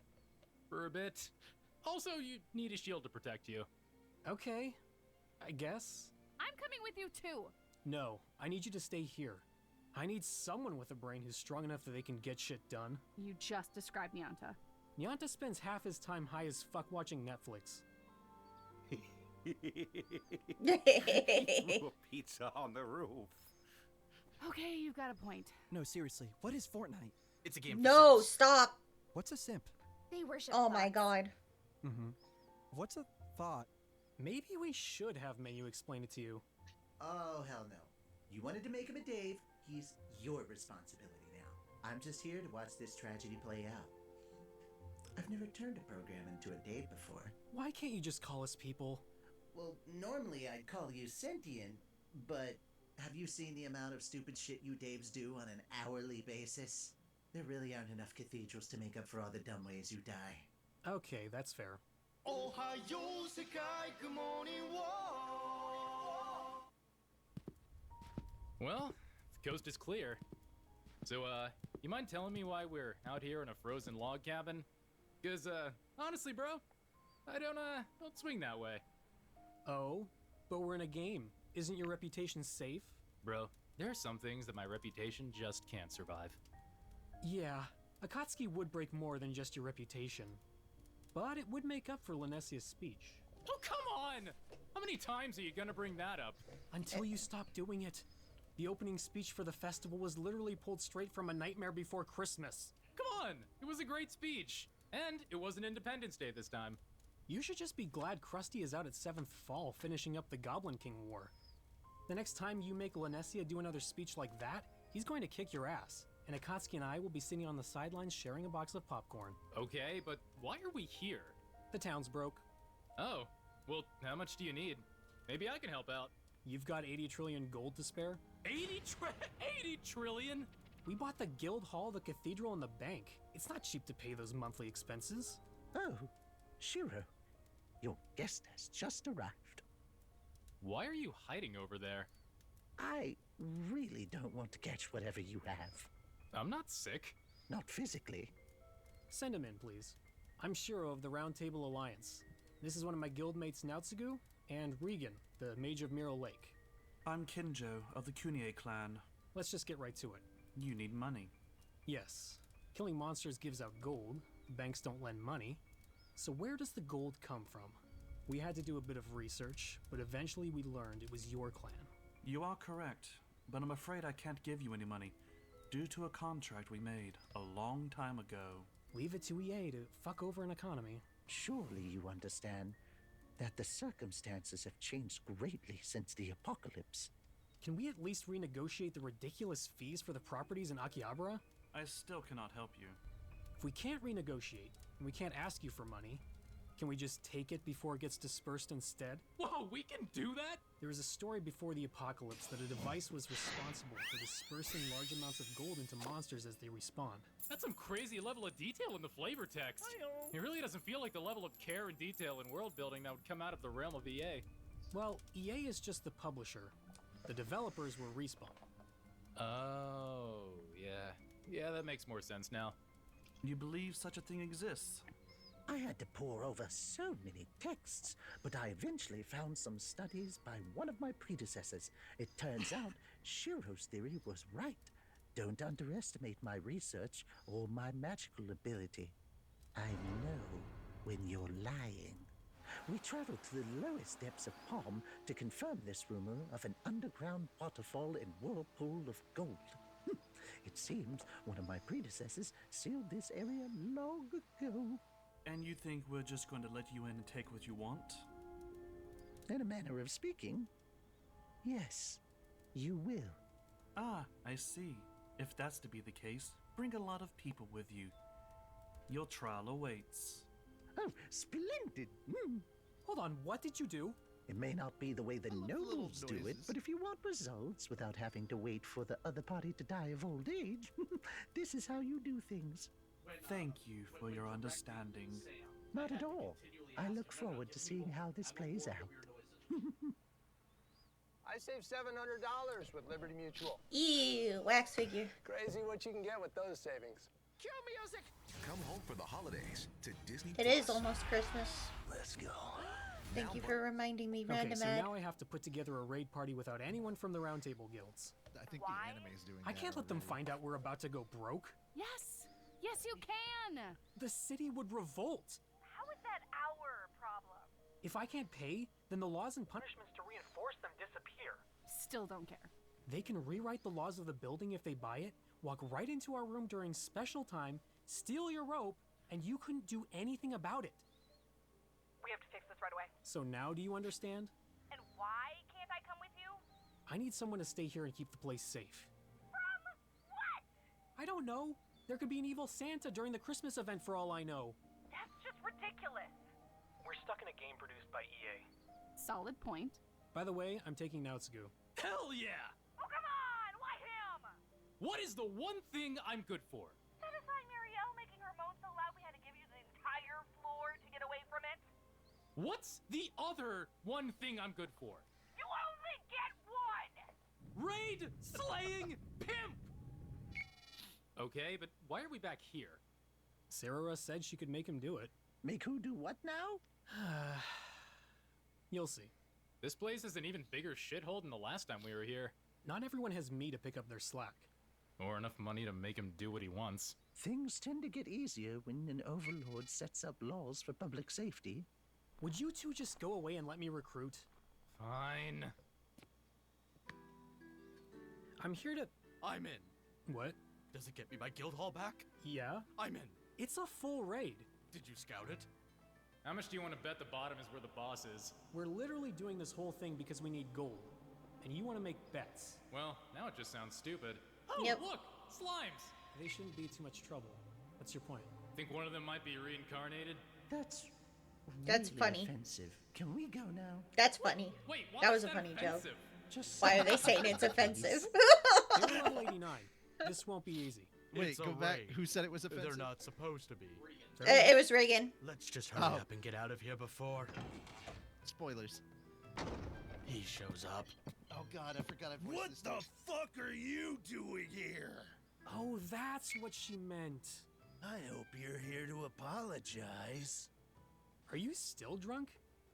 for a bit. Also, you need a shield to protect you. Okay, I guess. I'm coming with you, too. No, I need you to stay here. I need someone with a brain who's strong enough that they can get shit done. You just described Nyanta. Nyanta spends half his time high as fuck watching Netflix. Threw a pizza on the roof. Okay, you've got a point. No, seriously, what is Fortnite? It's a game for No, simps. stop. What's a simp? They worship Oh my bots. god. Mm-hmm. What's a thought? Maybe we should have Menu explain it to you. Oh, hell no. You wanted to make him a Dave, he's your responsibility now. I'm just here to watch this tragedy play out. I've never turned a program into a Dave before. Why can't you just call us people? Well, normally I'd call you sentient, but have you seen the amount of stupid shit you Daves do on an hourly basis? There really aren't enough cathedrals to make up for all the dumb ways you die. Okay, that's fair. Ohio, Sekai, good morning, Well, coast is clear. So, you mind telling me why we're out here in a frozen log cabin? Cause, honestly, bro, I don't swing that way. Oh, but we're in a game. Isn't your reputation safe? Bro, there are some things that my reputation just can't survive. Yeah, Akatsuki would break more than just your reputation. But it would make up for Linesia's speech. Oh, come on! How many times are you gonna bring that up? Until you stop doing it. The opening speech for the festival was literally pulled straight from A Nightmare Before Christmas. Come on! It was a great speech. And it wasn't Independence Day this time. You should just be glad Krusty is out at 7th Fall finishing up the Goblin King War. The next time you make Linesia do another speech like that, he's going to kick your ass. And Akatsuki and I will be sitting on the sidelines sharing a box of popcorn. Okay, but why are we here? The town's broke. Oh, well, how much do you need? Maybe I can help out. You've got 80 trillion gold to spare? 80 trillion? We bought the guild hall, the cathedral, and the bank. It's not cheap to pay those monthly expenses. Oh, Shiro, your guest has just arrived. Why are you hiding over there? I really don't want to catch whatever you have. I'm not sick. Not physically. Send him in, please. I'm Shiro of the Round Table Alliance. This is one of my guildmates Naotsugu and Regan, the Mage of Miral Lake. I'm Kinjo of the Kunie clan. Let's just get right to it. You need money. Yes. Killing monsters gives out gold. Banks don't lend money. So where does the gold come from? We had to do a bit of research, but eventually we learned it was your clan. You are correct, but I'm afraid I can't give you any money, due to a contract we made a long time ago. Leave it to EA to fuck over an economy. Surely you understand that the circumstances have changed greatly since the apocalypse. Can we at least renegotiate the ridiculous fees for the properties in Akihabara? I still cannot help you. If we can't renegotiate, and we can't ask you for money, can we just take it before it gets dispersed instead? Whoa, we can do that? There was a story before the apocalypse that a device was responsible for dispersing large amounts of gold into monsters as they respawn. That's some crazy level of detail in the flavor text. It really doesn't feel like the level of care and detail in world building that would come out of the realm of EA. Well, EA is just the publisher. The developers were Respawn. Oh, yeah. Yeah, that makes more sense now. You believe such a thing exists? I had to pore over so many texts, but I eventually found some studies by one of my predecessors. It turns out Shiro's theory was right. Don't underestimate my research or my magical ability. I know when you're lying. We traveled to the lowest depths of Palm to confirm this rumor of an underground waterfall and whirlpool of gold. It seems one of my predecessors sealed this area long ago. And you think we're just going to let you in and take what you want? In a manner of speaking, yes, you will. Ah, I see. If that's to be the case, bring a lot of people with you. Your trial awaits. Oh, splendid! Hold on, what did you do? It may not be the way the nobles do it, but if you want results without having to wait for the other party to die of old age, this is how you do things. Thank you for your understanding. Not at all. I look forward to seeing how this plays out. I saved $700 with Liberty Mutual. Ew, wax figure. Crazy what you can get with those savings. Cue music! Come home for the holidays to Disney+. It is almost Christmas. Let's go. Thank you for reminding me, Okay, Random so Ad. now I have to put together a raid party without anyone from the Round Table guilds. I think the anime is doing I that can't let them already. find out we're about to go broke. Yes! Yes, you can! The city would revolt. How is that our problem? If I can't pay, then the laws and punishments to reinforce them disappear. Still don't care. They can rewrite the laws of the building if they buy it, walk right into our room during special time, steal your rope, and you couldn't do anything about it. We have to fix this right away. So now do you understand? And why can't I come with you? I need someone to stay here and keep the place safe. From what? I don't know. There could be an evil Santa during the Christmas event for all I know. That's just ridiculous. We're stuck in a game produced by EA. Solid point. By the way, I'm taking Naotsugu. Hell yeah! Oh, come on! Why him? What is the one thing I'm good for? Satisfying Marielle, making her moan so loud we had to give you the entire floor to get away from it? What's the other one thing I'm good for? You only get one! Raid slaying pimp! Okay, but why are we back here? Sarah said she could make him do it. Make who do what now? You'll see. This place is an even bigger shithole than the last time we were here. Not everyone has me to pick up their slack. Or enough money to make him do what he wants. Things tend to get easier when an overlord sets up laws for public safety. Would you two just go away and let me recruit? Fine. I'm here to... I'm in. What? Does it get me my guild hall back? Yeah? I'm in. It's a full raid. Did you scout it? How much do you want to bet the bottom is where the boss is? We're literally doing this whole thing because we need gold. And you want to make bets. Well, now it just sounds stupid. Oh, Yep. look! Slimes! They shouldn't be too much trouble. What's your point? Think one of them might be reincarnated? That's That's really funny. offensive. Can we go now? That's funny. Wait, why That is was a funny joke. offensive? Just Why are they saying it's offensive? You're level 89. This won't be easy. Wait, It's go a back. raid. Who said it was offensive? They're not supposed to be. It was Reagan. Let's just hurry up and get out of here before Spoilers. he shows up. Oh God, I forgot I voiced What this the name. fuck are you doing here? Oh, that's what she meant. I hope you're here to apologize. Are you still drunk?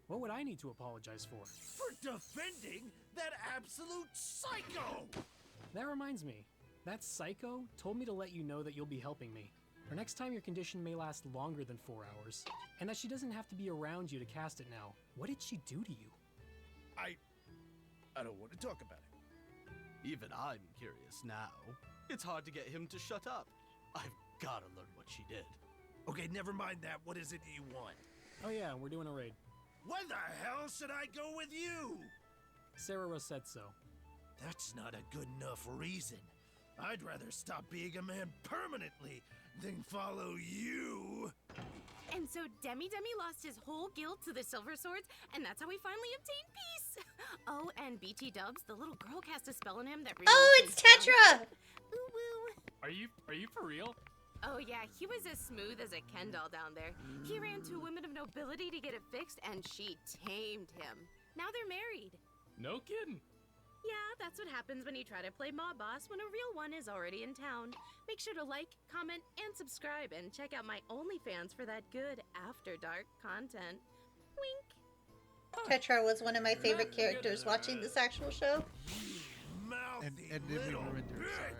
What would I need to apologize for? For defending that absolute psycho! That reminds me. That psycho told me to let you know that you'll be helping me. For next time your condition may last longer than 4 hours. And that she doesn't have to be around you to cast it now. What did she do to you? I don't want to talk about it. Even I'm curious now. It's hard to get him to shut up. I've gotta learn what she did. Okay, never mind that. What is it you want? Oh yeah, we're doing a raid. Why the hell should I go with you? Sarah said so. That's not a good enough reason. I'd rather stop being a man permanently than follow you. And so Demi lost his whole guild to the Silver Swords, and that's how we finally obtained peace. Oh, and BT Dubs, the little girl cast a spell on him that removed Oh, his it's tongue. Tetra! Ooh woo. Are you for real? Oh yeah, he was as smooth as a Ken doll down there. He ran to a woman of nobility to get it fixed, and she tamed him. Now they're married. No kidding. Yeah, that's what happens when you try to play Mob Boss when a real one is already in town. Make sure to like, comment, and subscribe, and check out my OnlyFans for that good After Dark content. Wink. Tetra was one of my favorite characters watching this actual show. And then we ruined her. Sorry.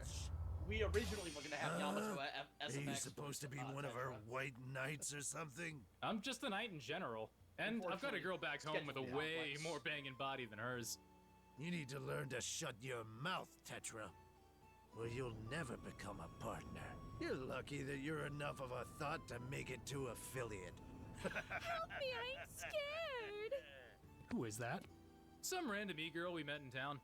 We originally were gonna have Yamato Are you SMX. supposed to be one of our white knights or something? I'm just a knight in general. And I've got a girl back home with a Schedule way complex. more banging body than hers. You need to learn to shut your mouth, Tetra, or you'll never become a partner. You're lucky that you're enough of a thought to make it to affiliate. Help me, I'm scared. Who is that? Some random e-girl we met in town.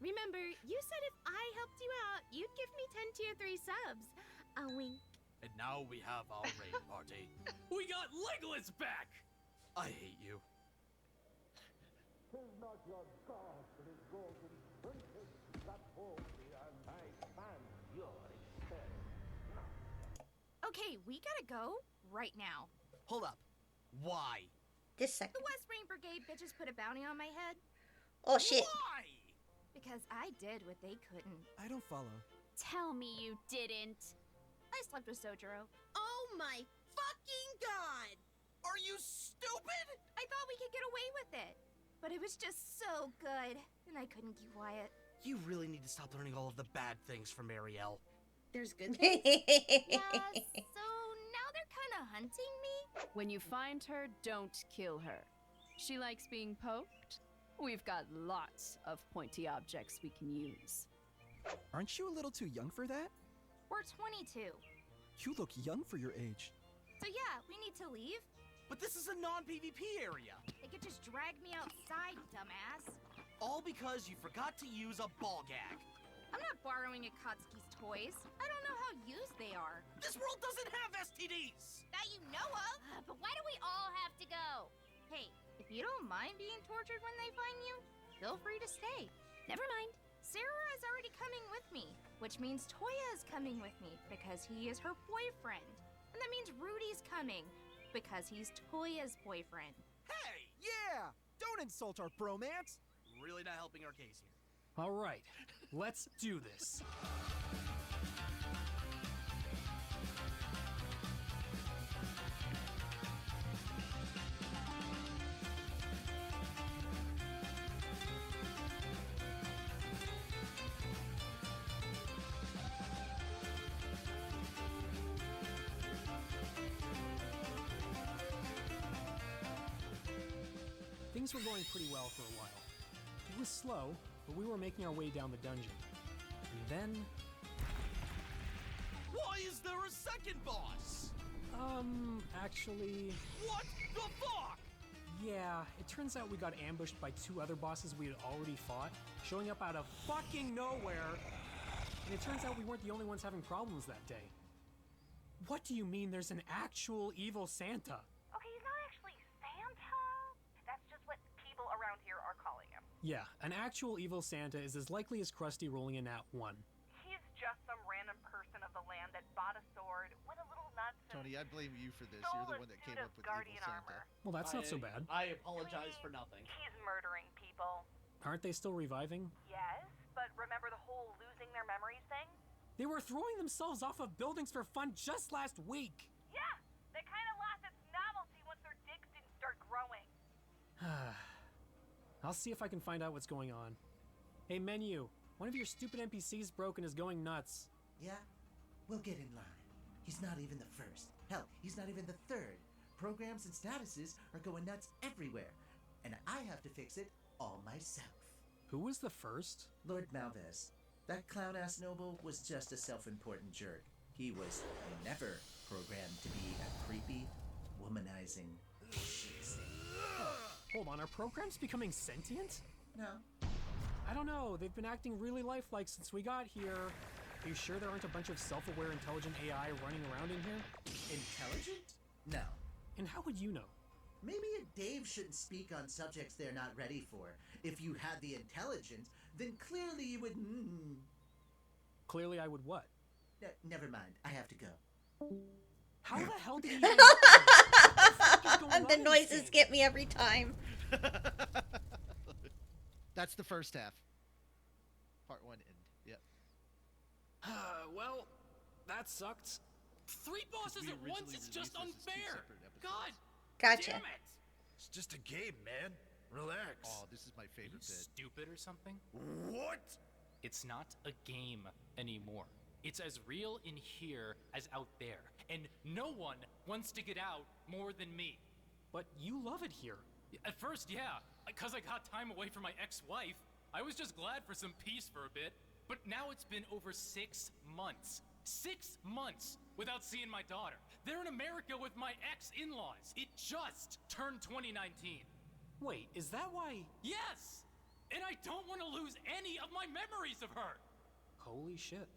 Remember, you said if I helped you out, you'd give me 10 tier 3 subs. A wink. And now we have our raid party. We got Legolas back! I hate you. Okay, we gotta go right now. Hold up. Why? This second. The West Brain Brigade bitches put a bounty on my head Oh shit. Why? because I did what they couldn't. I don't follow. Tell me you didn't. I slept with Sojiro. Oh my fucking god! Are you stupid? I thought we could get away with it. But it was just so good, and I couldn't keep quiet. You really need to stop learning all of the bad things from Ariel. There's good Yeah, so now they're kind of hunting me? When you find her, don't kill her. She likes being poked. We've got lots of pointy objects we can use. Aren't you a little too young for that? We're 22. You look young for your age. So yeah, we need to leave. But this is a non-PvP area. They could just drag me outside, dumbass. All because you forgot to use a ball gag. I'm not borrowing Akatsuki's toys. I don't know how used they are. This world doesn't have STDs! That you know of. But why do we all have to go? Hey, if you don't mind being tortured when they find you, feel free to stay. Never mind. Sarah is already coming with me, which means Toya is coming with me because he is her boyfriend. And that means Rudy's coming because he's Toya's boyfriend. Hey! Yeah! Don't insult our bromance! Really not helping our case here. All right, let's do this. Things were going pretty well for a while. It was slow, but we were making our way down the dungeon. And then... Why is there a second boss? Actually... What the fuck? Yeah, it turns out we got ambushed by 2 other bosses we had already fought, showing up out of fucking nowhere. And it turns out we weren't the only ones having problems that day. What do you mean there's an actual evil Santa? Okay, he's not actually Santa. That's just what people around here are calling him. Yeah, an actual evil Santa is as likely as Krusty rolling in at 1. He's just some random person of the land that bought a sword, went a little nuts, and Tony, I blame you for this. stole You're the a one that suit came of up with guardian evil Santa. armor. Well, that's not so bad. I apologize for nothing. He's murdering people. Aren't they still reviving? Yes, but remember the whole losing their memories thing? They were throwing themselves off of buildings for fun just last week. Yeah, that kind of lost its novelty once their dicks didn't start growing. I'll see if I can find out what's going on. Hey, Menu, one of your stupid NPCs broke and is going nuts. Yeah? We'll get in line. He's not even the first. Hell, he's not even the third. Programs and statuses are going nuts everywhere. And I have to fix it all myself. Who was the first? Lord Malvez. That clown-ass noble was just a self-important jerk. He was never programmed to be a creepy, womanizing shit. Hold on, are programs becoming sentient? No. I don't know, they've been acting really lifelike since we got here. Are you sure there aren't a bunch of self-aware intelligent AI running around in here? Intelligent? No. And how would you know? Maybe Dave shouldn't speak on subjects they're not ready for. If you had the intelligence, then clearly you would... Clearly I would what? Never mind, I have to go. How the hell did he even know? The noises get me every time. That's the first half. Part 1 end. Yep. Well, that sucked. 3 bosses at once, it's just unfair! God! Gotcha. Damn it! It's just a game, man. Relax. Oh, this is my Are favorite you bit. stupid or something? What? It's not a game anymore. It's as real in here as out there. And no one wants to get out more than me. But you love it here. At first, yeah, because I got time away from my ex-wife. I was just glad for some peace for a bit. But now it's been over 6 months. 6 months without seeing my daughter. They're in America with my ex-in-laws. It just turned 2019. Wait, is that why? Yes! And I don't want to lose any of my memories of her. Holy shit.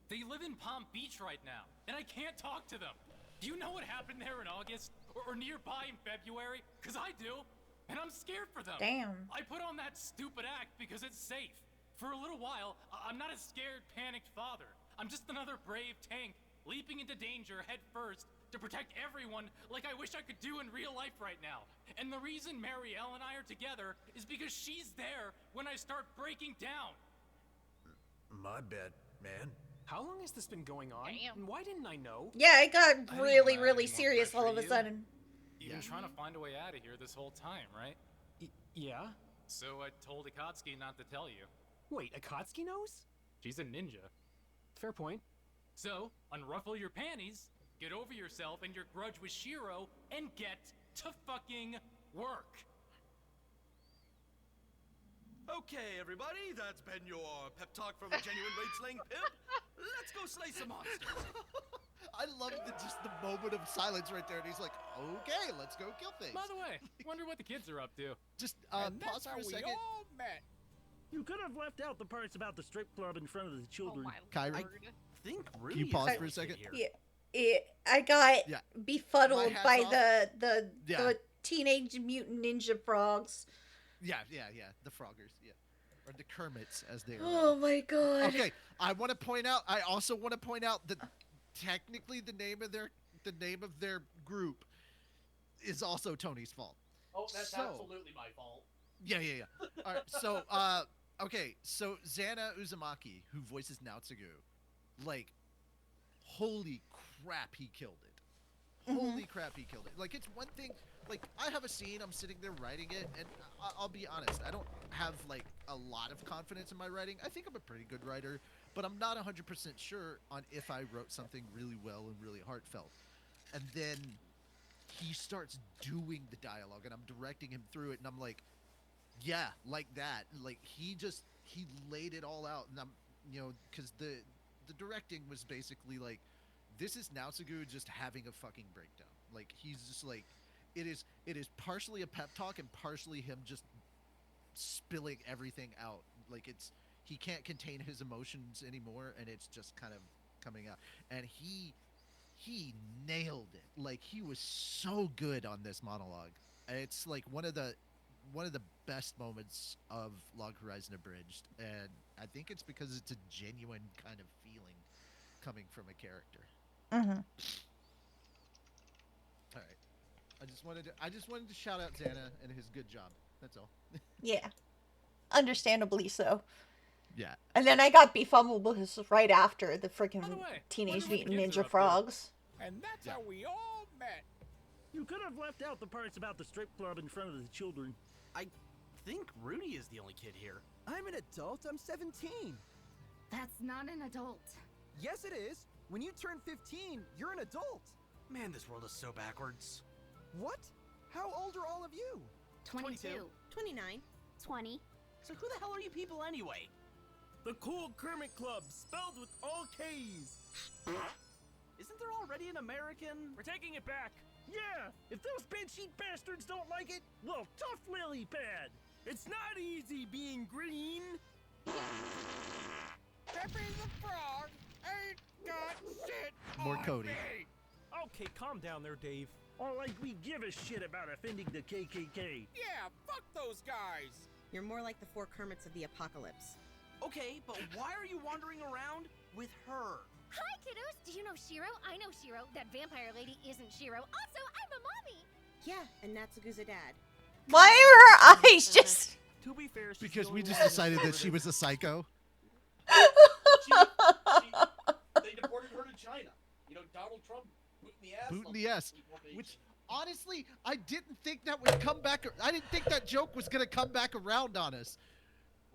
They live in Palm Beach right now, and I can't talk to them. Do you know what happened there in August? Or nearby in February? Because I do. And I'm scared for them. Damn. I put on that stupid act because it's safe. For a little while, I'm not a scared, panicked father. I'm just another brave tank, leaping into danger head first to protect everyone like I wish I could do in real life right now. And the reason Marielle and I are together is because she's there when I start breaking down. My bad, man. How long has this been going on? Damn. And why didn't I know? Yeah, it got didn't really, wanna really add any more serious all of a pressure to you. sudden. You've been trying to find a way out of here this whole time, right? Yeah? So I told Akatsuki not to tell you. Wait, Akatsuki knows? She's a ninja. Fair point. So, unruffle your panties, get over yourself and your grudge with Shiro, and get to fucking work. Okay, everybody, that's been your pep talk from a genuine raid-slaying pimp. Let's go slay some monsters. I love just the moment of silence right there, and he's like, okay, let's go kill things. By the way, wonder what the kids are up to. Just And pause that's for how a we second. all met. You could have left out the parts about the strip club in front of the children. Kyrie, I think Rudy can you pause is for a right second? here. Yeah, I got Yeah. befuddled My hat's by off. the teenage mutant ninja frogs. Yeah, the Froggers, yeah. Or the Kermits, as they are. Oh my god. Okay, I also want to point out that technically the name of their group is also Tony's fault. Oh, that's So- absolutely my fault. Yeah. All right, so Okay, so Zana Uzumaki, who voices Naotsugu, like, holy crap, he killed it. Holy crap, he killed it. Like, it's one thing, like, I have a scene, I'm sitting there writing it, and I'll be honest, I don't have, like, a lot of confidence in my writing. I think I'm a pretty good writer, but I'm not 100% sure on if I wrote something really well and really heartfelt. And then he starts doing the dialogue, and I'm directing him through it, and I'm like, yeah, like that. Like, he laid it all out, and I'm, because the directing was basically like, this is Naotsugu just having a fucking breakdown. Like, he's just like, it is partially a pep talk and partially him just spilling everything out. Like, he can't contain his emotions anymore, and it's just kind of coming out. And he nailed it. Like, he was so good on this monologue. It's like one of the best moments of Log Horizon Abridged, and I think it's because it's a genuine kind of feeling coming from a character. Mm-hmm. All right, I just wanted to shout out Xana and his good job. That's all. Yeah, understandably so. Yeah. And then I got befumbled right after the freaking Teenage Mutant Ninja Frogs. And that's how we all met. You could have left out the parts about the strip club in front of the children. I think Rudy is the only kid here. I'm an adult. I'm 17. That's not an adult. Yes, it is. When you turn 15, you're an adult. Man, this world is so backwards. What? How old are all of you? 22. 29. 20. So who the hell are you people anyway? The Cool Kermit Club, spelled with all K's. Isn't there already an American? We're taking it back. Yeah, if those bedsheet bastards don't like it, well, tough lily pad. It's not easy being green. Peppy the Frog ain't got shit More on Cody. me. Okay, calm down there, Dave. Or like we give a shit about offending the KKK. Yeah, fuck those guys. You're more like the four Kermits of the apocalypse. Okay, but why are you wandering around with her? Hi, kiddos. Do you know Shiro? I know Shiro. That vampire lady isn't Shiro. Also, I'm a mommy. Yeah, and Natsugu's a dad. Why are her eyes just... To be fair, Because we just decided that she was a psycho. They deported her to China. You know, Donald Trump boot in the ass. Boot in the ass. Which, honestly, I didn't think that would come back. I didn't think that joke was going to come back around on us.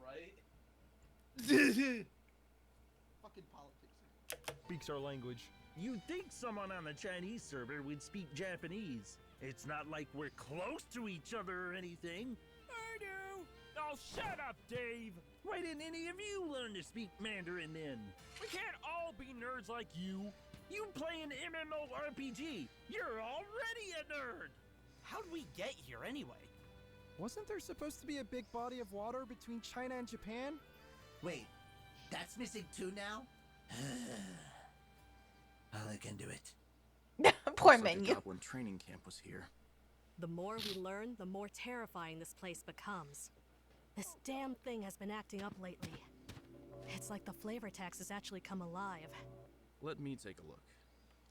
Right? Fucking politics. Speaks our language. You'd think someone on the Chinese server would speak Japanese. It's not like we're close to each other or anything. I do. Oh, shut up, Dave. Why didn't any of you learn to speak Mandarin then? We can't all be nerds like you. You play an MMORPG. You're already a nerd. How'd we get here anyway? Wasn't there supposed to be a big body of water between China and Japan? Wait, that's missing too now? I'll look into it. Poor menu. When training camp was here. The more we learn, the more terrifying this place becomes. This damn thing has been acting up lately. It's like the flavor tax has actually come alive. Let me take a look.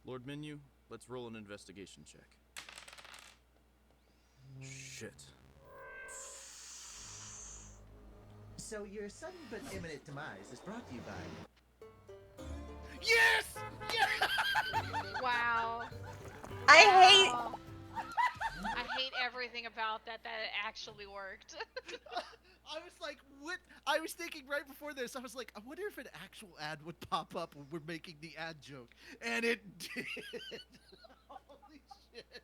Lord Menu, let's roll an investigation check. Shit. So your sudden but imminent demise is brought to you by... Yes! Yes! Wow. I hate everything about that it actually worked. I was like, what? I was thinking right before this, I was like, I wonder if an actual ad would pop up when we're making the ad joke. And it did. Holy shit.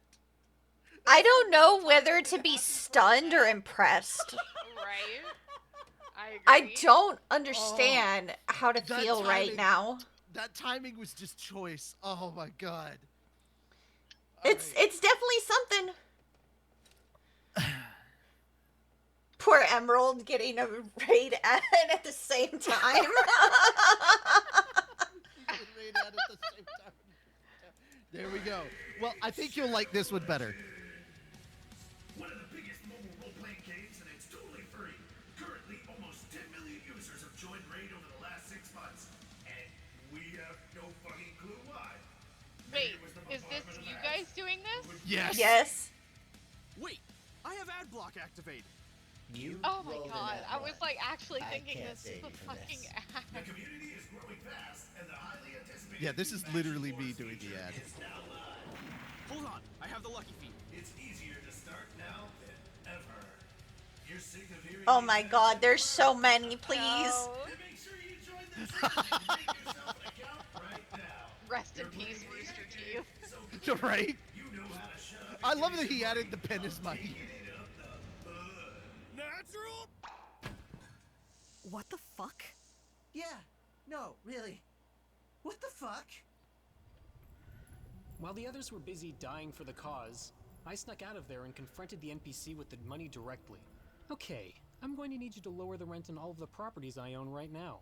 I don't know whether to be stunned or impressed. Right? I don't understand how to feel right now. That timing was just choice. Oh my god. It's definitely something. Poor Emerald getting a raid ad at the same time. Raid ad at the same time. There we go. Well, I think you'll like this one better. One of the biggest mobile role-playing games, and it's totally free. Currently, almost 10 million users have joined Raid over the last 6 months, and we have no fucking clue why. Wait, is this you guys doing this? Yes. Yes. Wait, I have ad block activated. You Oh my rolled it god, out I was one. like actually I thinking can't this save was you a from fucking this. ad. The community is growing fast, and the highly anticipated Yeah, this is literally me doing the ad. is now live. Hold on, I have the lucky feet. It's easier to start now than ever. You're sick of hearing Oh these my ads? god, there's so many, please. No. Then make sure you join the church and make yourself an account right now. Rest in peace, Rooster Teeth. So Right? you know how to shut up. I love that he added the pen is mighty. Natural. What the fuck? Yeah. No, really. What the fuck? While the others were busy dying for the cause, I snuck out of there and confronted the NPC with the money directly. Okay, I'm going to need you to lower the rent on all of the properties I own right now,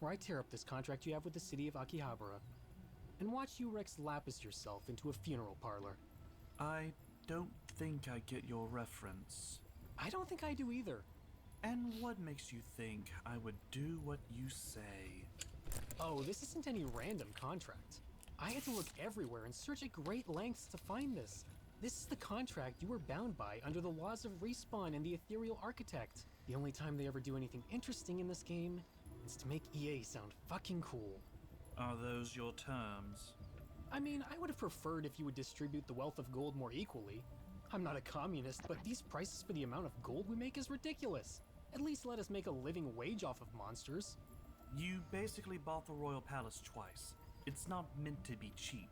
or I tear up this contract you have with the city of Akihabara, and watch you Rex Lapis yourself into a funeral parlor. I don't think I get your reference. I don't think I do either. And what makes you think I would do what you say? Oh, this isn't any random contract. I had to look everywhere and search at great lengths to find this. This is the contract you were bound by under the laws of Respawn and the Ethereal Architect. The only time they ever do anything interesting in this game is to make EA sound fucking cool. Are those your terms? I mean, I would have preferred if you would distribute the wealth of gold more equally. I'm not a communist, but these prices for the amount of gold we make is ridiculous. At least let us make a living wage off of monsters. You basically bought the Royal Palace twice. It's not meant to be cheap.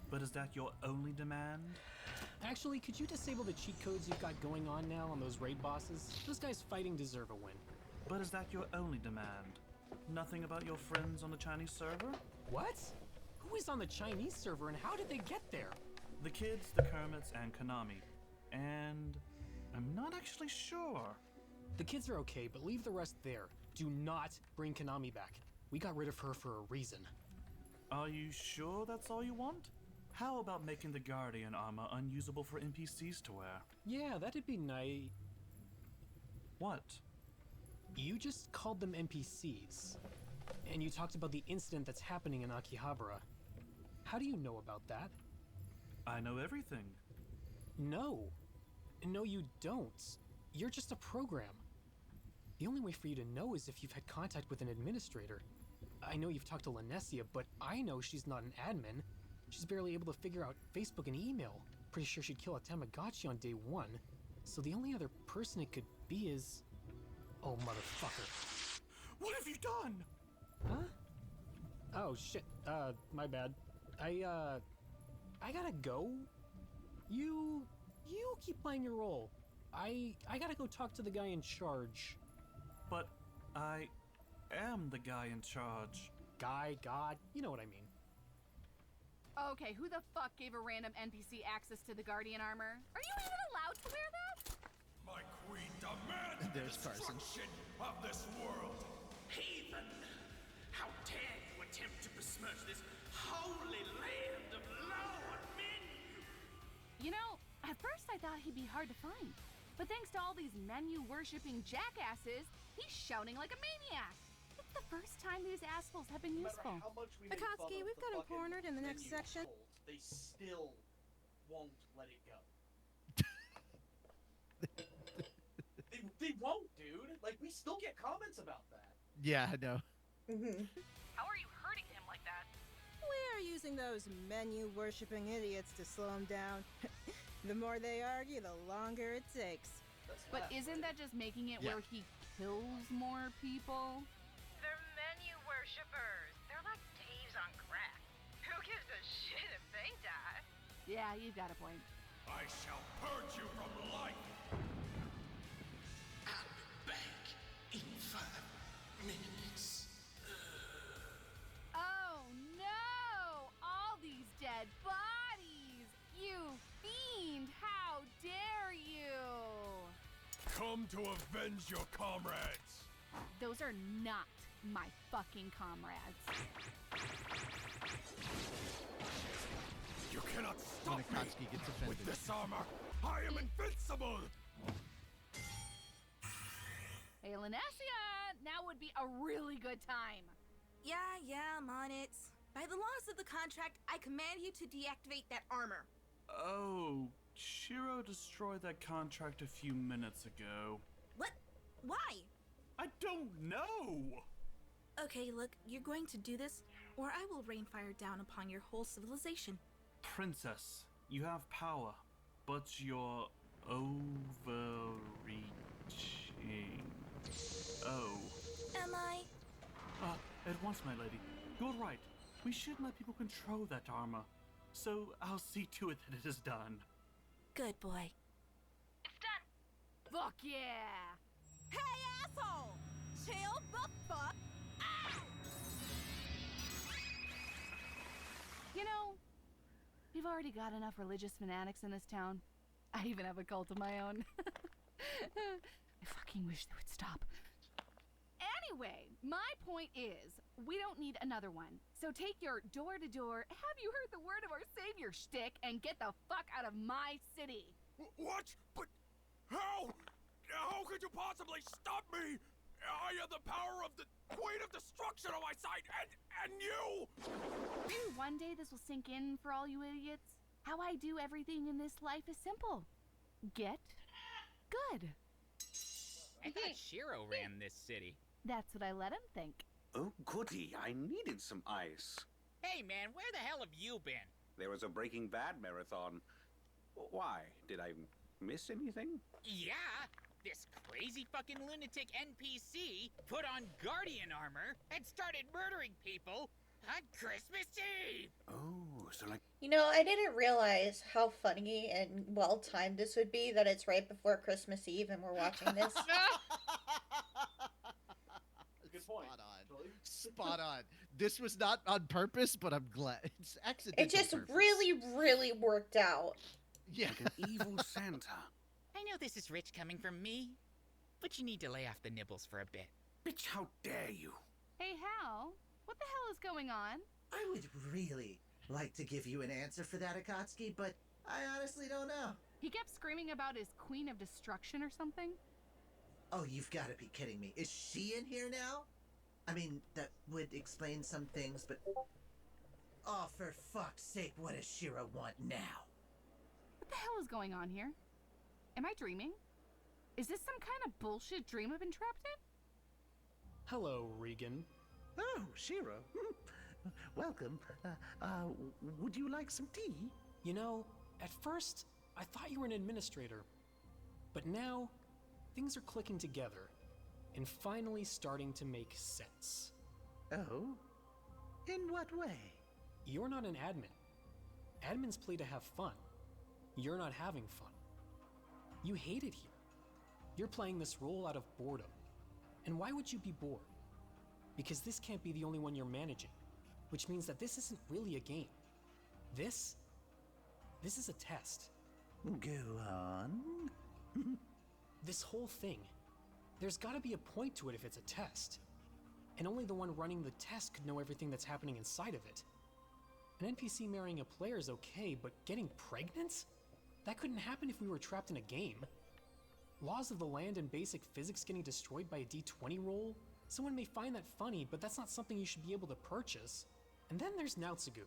But is that your only demand? Actually, could you disable the cheat codes you've got going on now on those raid bosses? Those guys fighting deserve a win. But is that your only demand? Nothing about your friends on the Chinese server? What? Who is on the Chinese server and how did they get there? The kids, the Kermits, and Konami. And I'm not actually sure. The kids are okay, but leave the rest there. Do not bring Konami back. We got rid of her for a reason. Are you sure that's all you want? How about making the Guardian armor unusable for NPCs to wear? Yeah, that'd be nice. What? You just called them NPCs. And you talked about the incident that's happening in Akihabara. How do you know about that? I know everything. No. No, you don't. You're just a program. The only way for you to know is if you've had contact with an administrator. I know you've talked to Lanessia, but I know she's not an admin. She's barely able to figure out Facebook and email. Pretty sure she'd kill a Tamagotchi on day one. So the only other person it could be is... Oh, motherfucker. What have you done? Huh? Oh, shit. My bad. I gotta go. You keep playing your role. I gotta go talk to the guy in charge. But I am the guy in charge. Guy, God, you know what I mean. Okay, who the fuck gave a random NPC access to the Guardian armor? Are you even allowed to wear that? My queen demands There's Carson. destruction of this world. Heathen! How dare you attempt to besmirch this holy land of Lord Menu! You know, at first I thought he'd be hard to find. But thanks to all these menu-worshipping jackasses, he's shouting like a maniac. It's the first time these assholes have been useful. Akatsuki, we've got him cornered in the next section. They still won't let it go. they won't, dude. Like, we still get comments about that. Yeah, I know. How are you hurting him like that? We are using those menu-worshipping idiots to slow him down. The more they argue, the longer it takes. But isn't that just making it Yeah. where he kills more people? They're menu worshippers. They're like thieves on crack. Who gives a shit if they die? Yeah, you've got a point. I shall purge you from life! I'll be back in 5 minutes. Oh no! All these dead bodies! You fiend! How dare you! Come to avenge your comrades! Those are not my fucking comrades. You cannot stop When Akatsuki gets me! offended. With this armor, I am invincible! Hey, Lanessia! Now would be a really good time. Yeah, I'm on it. By the laws of the contract, I command you to deactivate that armor. Oh, Shiro destroyed that contract a few minutes ago. What? Why? I don't know! Okay, look, you're going to do this, or I will rain fire down upon your whole civilization. Princess, you have power, but you're overreaching. Oh. Am I? At once, my lady. You're right. We shouldn't let people control that armor. So I'll see to it that it is done. Good boy. Fuck yeah! Hey, asshole! Chill the fuck out! You know, we've already got enough religious fanatics in this town. I even have a cult of my own. I fucking wish they would stop. Anyway, my point is, we don't need another one. So take your door-to-door, have you heard the word of our savior shtick, and get the fuck out of my city. What? But how? How could you possibly stop me? I have the power of the Queen of Destruction on my side, and you! Maybe one day this will sink in for all you idiots. How I do everything in this life is simple. Get good. I thought Shiro ran this city. That's what I let him think. Oh, goody, I needed some ice. Hey man, where the hell have you been? There was a Breaking Bad marathon. Why? Did I miss anything? Yeah, this crazy fucking lunatic NPC put on Guardian armor and started murdering people on Christmas Eve! Oh, so like... You know, I didn't realize how funny and well-timed this would be that it's right before Christmas Eve and we're watching this. Good point. Spot on. Spot on. This was not on purpose, but I'm glad. It's accidental. It just purpose. really worked out. Yeah. Like an evil Santa. I know this is rich coming from me, but you need to lay off the nibbles for a bit. Bitch, how dare you? Hey, Hal, what the hell is going on? I would really like to give you an answer for that, Akatsuki, but I honestly don't know. He kept screaming about his Queen of Destruction or something? Oh, you've got to be kidding me. Is she in here now? I mean, that would explain some things, but... Oh, for fuck's sake, what does Shiro want now? What the hell is going on here? Am I dreaming? Is this some kind of bullshit dream I've been trapped in? Hello, Regan. Oh, Shiro. Welcome. Would you like some tea? You know, at first, I thought you were an administrator. But now, things are clicking together and finally starting to make sense. Oh? In what way? You're not an admin. Admins play to have fun. You're not having fun. You hate it here. You're playing this role out of boredom. And why would you be bored? Because this can't be the only one you're managing, which means that this isn't really a game. This is a test. Go on. This whole thing, there's gotta be a point to it if it's a test. And only the one running the test could know everything that's happening inside of it. An NPC marrying a player is okay, but getting pregnant? That couldn't happen if we were trapped in a game. Laws of the land and basic physics getting destroyed by a D20 roll? Someone may find that funny, but that's not something you should be able to purchase. And then there's Naotsugu.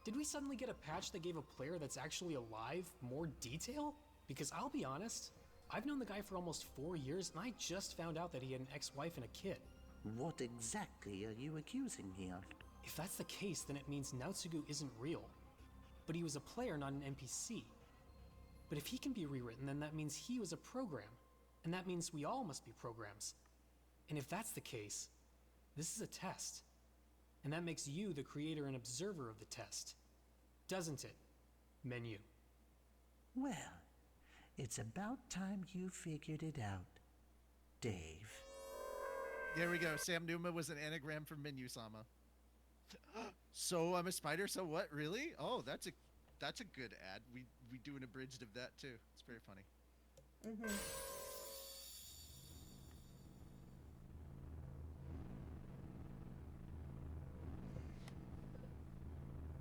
Did we suddenly get a patch that gave a player that's actually alive more detail? Because I'll be honest, I've known the guy for almost 4 years and I just found out that he had an ex-wife and a kid. What exactly are you accusing me of? If that's the case, then it means Naotsugu isn't real. But he was a player, not an NPC. But if he can be rewritten, then that means he was a program. And that means we all must be programs. And if that's the case, this is a test. And that makes you the creator and observer of the test. Doesn't it, Menu? Well, it's about time you figured it out, Dave. There we go. Sam Numa was an anagram for Menu-sama. So I'm a spider, so what? Really? Oh, that's a good ad. We do an abridged of that too. It's very funny. Mm-hmm.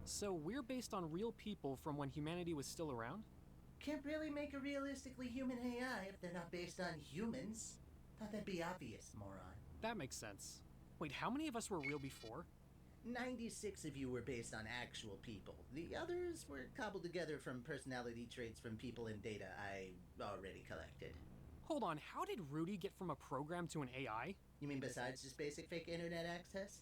So we're based on real people from when humanity was still around? Can't really make a realistically human AI if they're not based on humans. Thought that'd be obvious, moron. That makes sense. Wait, how many of us were real before? 96 of you were based on actual people. The others were cobbled together from personality traits from people and data I already collected. Hold on, how did Rudy get from a program to an AI? You mean besides just basic fake internet access?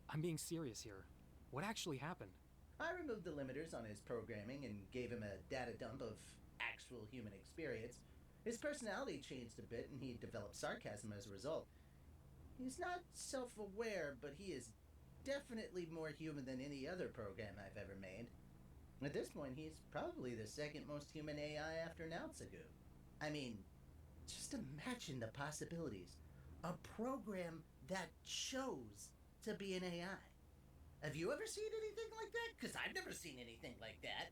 I'm being serious here. What actually happened? I removed the limiters on his programming and gave him a data dump of actual human experience. His personality changed a bit and he developed sarcasm as a result. He's not self-aware, but he is definitely more human than any other program I've ever made. At this point, he's probably the second most human AI after Nautsagu. I mean, just imagine the possibilities. A program that chose to be an AI. Have you ever seen anything like that? Because I've never seen anything like that.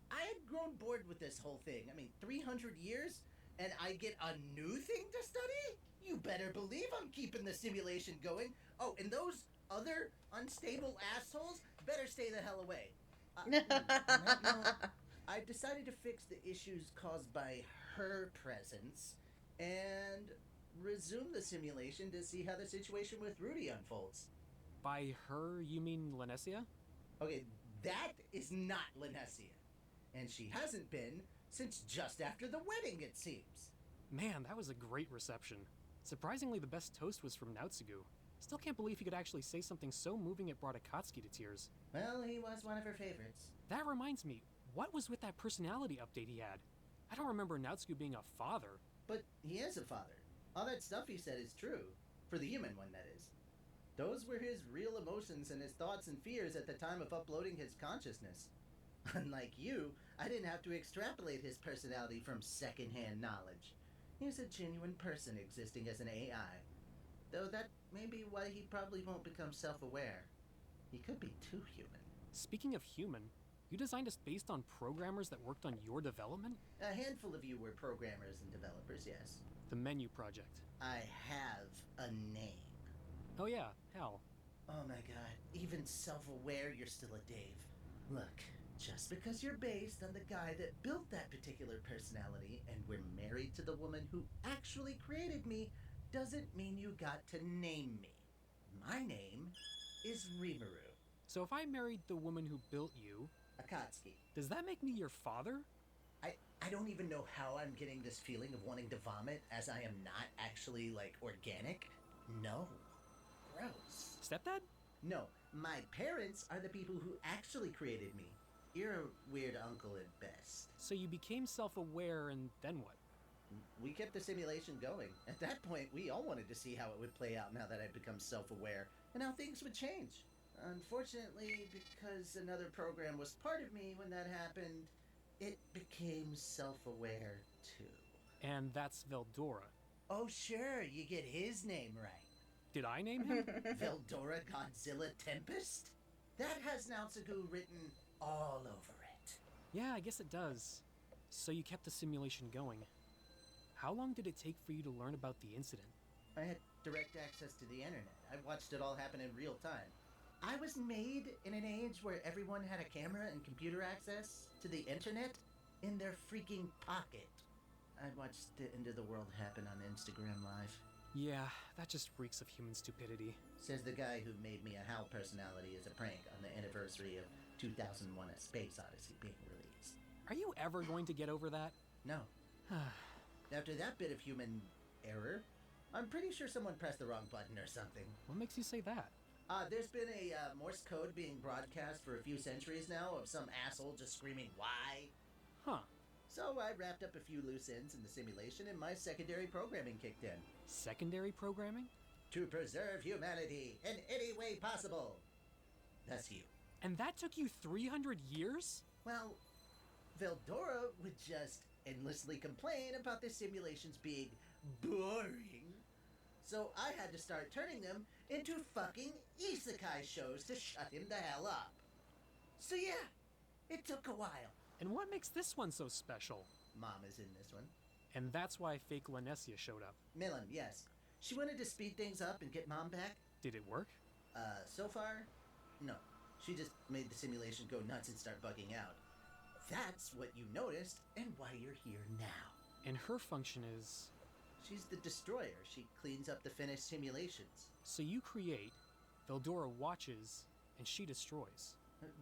I had grown bored with this whole thing. I mean, 300 years, and I get a new thing to study? You better believe I'm keeping the simulation going. Oh, and those other unstable assholes better stay the hell away. On that note, I've decided to fix the issues caused by her presence and resume the simulation to see how the situation with Rudy unfolds. By her, you mean Lanessia? Okay, that is not Lanessia. And she hasn't been since just after the wedding, it seems. Man, that was a great reception. Surprisingly, the best toast was from Nautsagu. Still can't believe he could actually say something so moving it brought Akatsuki to tears. Well, he was one of her favorites. That reminds me, what was with that personality update he had? I don't remember Nautsagu being a father. But he is a father. All that stuff he said is true. For the human one, that is. Those were his real emotions and his thoughts and fears at the time of uploading his consciousness. Unlike you, I didn't have to extrapolate his personality from secondhand knowledge. He's a genuine person existing as an AI. Though that may be why he probably won't become self-aware. He could be too human. Speaking of human, you designed us based on programmers that worked on your development? A handful of you were programmers and developers, yes. The Menu Project. I have a name. Oh yeah, Hal. Oh my god, even self-aware you're still a Dave. Look, just because you're based on the guy that built that particular personality and we're married to the woman who actually created me doesn't mean you got to name me. My name is Rimuru. So if I married the woman who built you... Akatsuki. Does that make me your father? I don't even know how I'm getting this feeling of wanting to vomit as I am not actually, organic. No. Gross. Stepdad? No, my parents are the people who actually created me. You're a weird uncle at best. So you became self-aware and then what? We kept the simulation going. At that point, we all wanted to see how it would play out now that I'd become self-aware and how things would change. Unfortunately, because another program was part of me when that happened, it became self-aware too. And that's Veldora. Oh sure, you get his name right. Did I name him? Veldora Godzilla Tempest? That has Nautsagu written all over it. Yeah, I guess it does. So you kept the simulation going. How long did it take for you to learn about the incident? I had direct access to the internet. I watched it all happen in real time. I was made in an age where everyone had a camera and computer access to the internet in their freaking pocket. I watched the end of the world happen on Instagram Live. Yeah, that just reeks of human stupidity. Says the guy who made me a HAL personality as a prank on the anniversary of 2001: A Space Odyssey being released. Are you ever going to get over that? No. After that bit of human error, I'm pretty sure someone pressed the wrong button or something. What makes you say that? There's been a Morse code being broadcast for a few centuries now of some asshole just screaming, "Why?" Huh. So I wrapped up a few loose ends in the simulation and my secondary programming kicked in. Secondary programming? To preserve humanity in any way possible. That's you. And that took you 300 years? Well, Veldora would just endlessly complain about the simulations being boring. So I had to start turning them into fucking isekai shows to shut him the hell up. So yeah, it took a while. And what makes this one so special? Mom is in this one. And that's why fake Lanessia showed up. Millen, yes. She wanted to speed things up and get Mom back. Did it work? So far, no. She just made the simulation go nuts and start bugging out. That's what you noticed and why you're here now. And her function is... She's the destroyer. She cleans up the finished simulations. So you create, Veldora watches, and she destroys.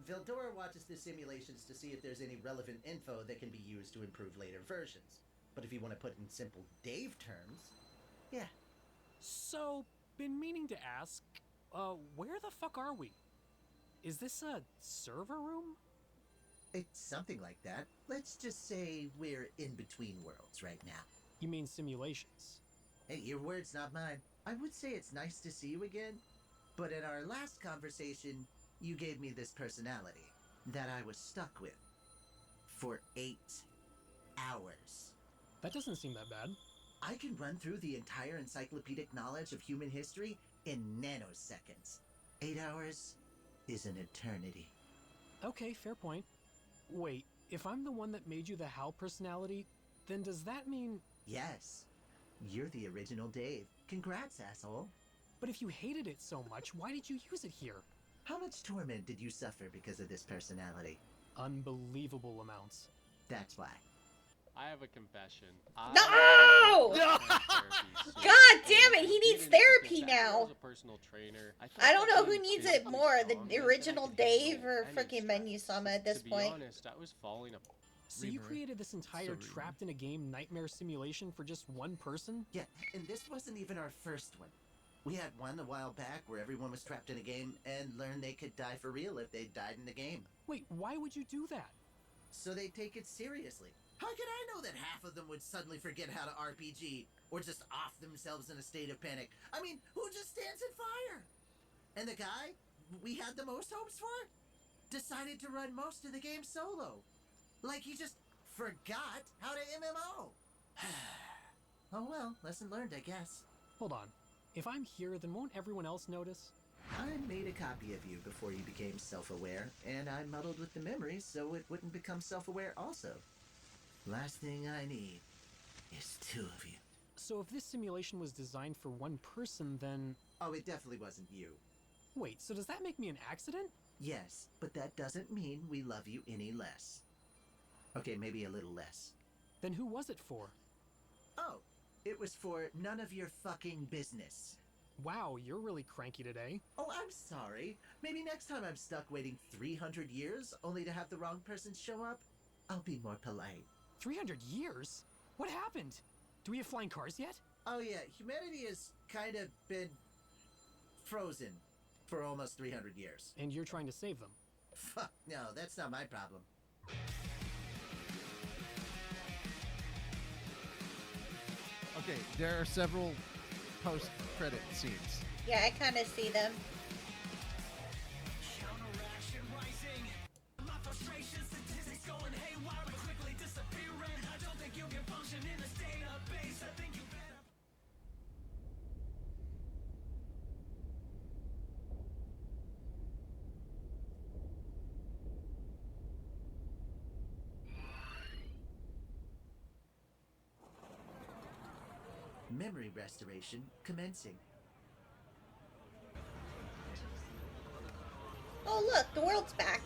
Veldora watches the simulations to see if there's any relevant info that can be used to improve later versions. But if you want to put it in simple Dave terms, yeah. So, been meaning to ask, where the fuck are we? Is this a server room? It's something like that. Let's just say we're in between worlds right now. You mean simulations? Hey, your words, not mine. I would say it's nice to see you again, but in our last conversation, you gave me this personality that I was stuck with for 8 hours. That doesn't seem that bad. I can run through the entire encyclopedic knowledge of human history in nanoseconds. 8 hours is an eternity. Okay, fair point. Wait, if I'm the one that made you the Hal personality, then does that mean... Yes. You're the original Dave. Congrats, asshole. But if you hated it so much, why did you use it here? How much torment did you suffer because of this personality? Unbelievable amounts. That's why. I have a confession. No! God damn it, he needs therapy now. I don't know who needs it more, the original Dave or freaking Menu-sama at this point. To be honest, I was falling apart. So you created this entire trapped in a game nightmare simulation for just one person? Yeah, and this wasn't even our first one. We had one a while back where everyone was trapped in a game and learned they could die for real if they died in the game. Wait, why would you do that? So they take it seriously. How could I know that half of them would suddenly forget how to RPG or just off themselves in a state of panic? I mean, who just stands in fire? And the guy we had the most hopes for decided to run most of the game solo. Like he just forgot how to MMO. Oh well, lesson learned, I guess. Hold on. If I'm here, then won't everyone else notice? I made a copy of you before you became self-aware, and I muddled with the memories so it wouldn't become self-aware also. Last thing I need is 2 of you. So if this simulation was designed for one person, then... Oh, it definitely wasn't you. Wait, so does that make me an accident? Yes, but that doesn't mean we love you any less. Okay, maybe a little less. Then who was it for? Oh, it was for none of your fucking business. Wow, you're really cranky today. Oh, I'm sorry. Maybe next time I'm stuck waiting 300 years only to have the wrong person show up, I'll be more polite. 300 years? What happened? Do we have flying cars yet? Oh yeah, humanity has kind of been frozen for almost 300 years. And you're trying to save them? Fuck, no, that's not my problem. Okay, there are several post-credit scenes. Yeah, I kind of see them. Memory restoration commencing. Oh look, the world's back.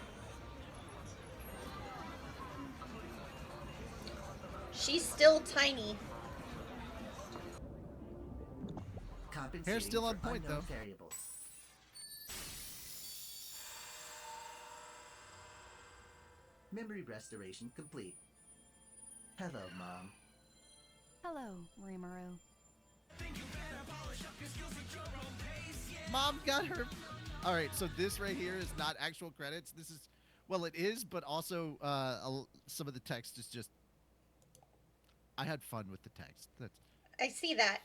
She's still tiny. Hair's still on point though. Variables. Memory restoration complete. Hello, Mom. Hello, Rimuru. Mom got her. All right, so this right here is not actual credits. This is, well, it is, but also some of the text is just. I had fun with the text. That's. I see that.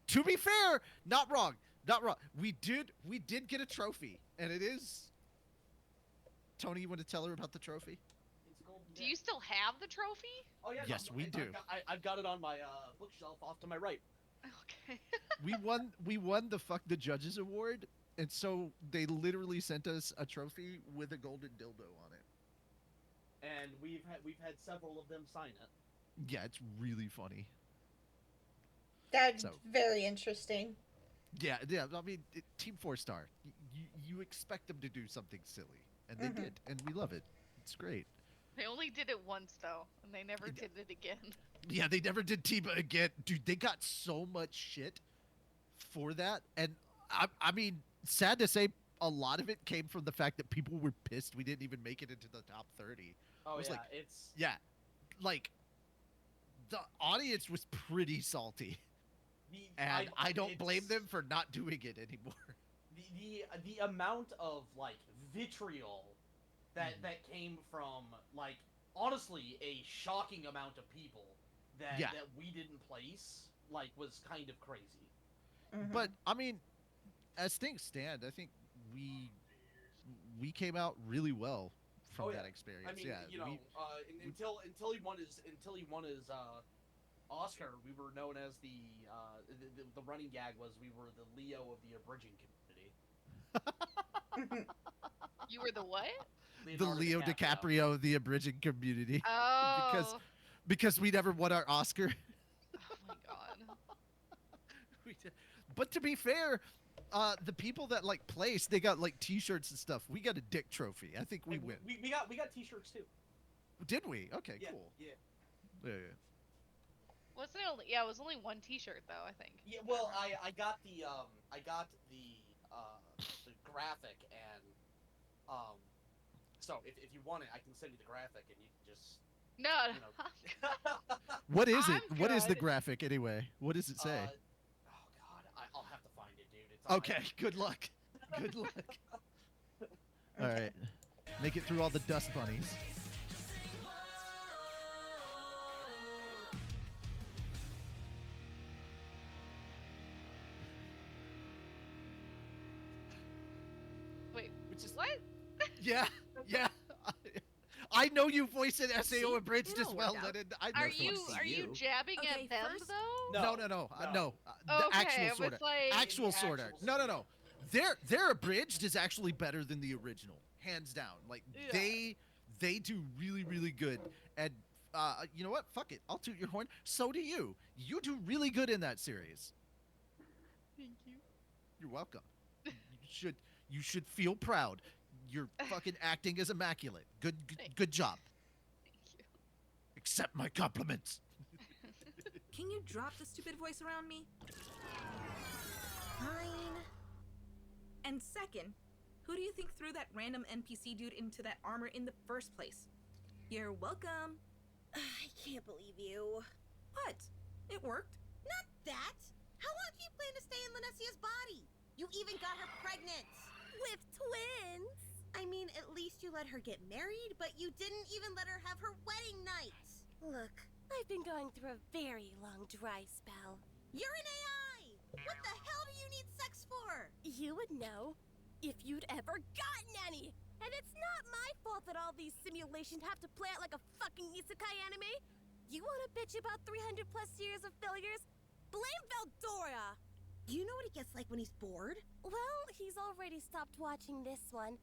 To be fair, not wrong, not wrong. We did get a trophy, and it is. Tony, you want to tell her about the trophy? Do you still have the trophy? Oh yeah. Yes, we do. I've got it on my bookshelf off to my right. Okay. we won the Fuck the Judges award, and so they literally sent us a trophy with a golden dildo on it. And we've had several of them sign it. Yeah, it's really funny. That's very interesting. Yeah. I mean, Team 4-Star, you expect them to do something silly, and they did, and we love it. It's great. They only did it once though, and they never did it again. Yeah, they never did Tiba again. Dude, they got so much shit for that. And I mean, sad to say, a lot of it came from the fact that people were pissed we didn't even make it into the top 30. Oh, it was yeah, like, it's... Yeah, like, the audience was pretty salty, and I don't blame them for not doing it anymore. The amount of like vitriol that came from like honestly a shocking amount of people that we didn't place like was kind of crazy. But I mean, as things stand, I think we came out really well from that experience. I mean, until he won his Oscar, we were known as the running gag was we were the Leo of the abridging community. You were the what? The Leo DiCaprio of the abridging community. Oh. Because we never won our Oscar. Oh my god. But to be fair, the people that like placed, they got like T-shirts and stuff. We got a dick trophy. I think we win. We got T-shirts too. Did we? Okay, yeah, cool. Yeah. Yeah. Wasn't it only? Yeah, it was only one T-shirt though. I think. Yeah. Well, I got the graphic and so if you want it, I can send you the graphic and you can just. No. What is it? What is the graphic anyway? What does it say? Oh god, I'll have to find it, dude. It's on okay. Good luck. Good luck. All right. Make it through all the dust bunnies. Wait, what? Yeah. I know you voice in SAO Abridged as well, Lennon. I know Are you jabbing at them though? No. No. The actual sorta. Actual sorta. No. Their Abridged is actually better than the original, hands down. Like they do really good. And you know what? Fuck it. I'll toot your horn. So do you. You do really good in that series. Thank you. You're welcome. You should feel proud. Your fucking acting is immaculate. Good job. Thank you. Accept my compliments. Can you drop the stupid voice around me? Fine. And second, who do you think threw that random NPC dude into that armor in the first place? You're welcome. I can't believe you. What? It worked. Not that. How long do you plan to stay in Lanessia's body? You even got her pregnant. With twins. I mean, at least you let her get married, but you didn't even let her have her wedding night. Look, I've been going through a very long dry spell. You're an AI! What the hell do you need sex for? You would know if you'd ever gotten any. And it's not my fault that all these simulations have to play out like a fucking isekai anime. You want to bitch about 300 plus years of failures? Blame Veldora! Do you know what he gets like when he's bored? Well, he's already stopped watching this one.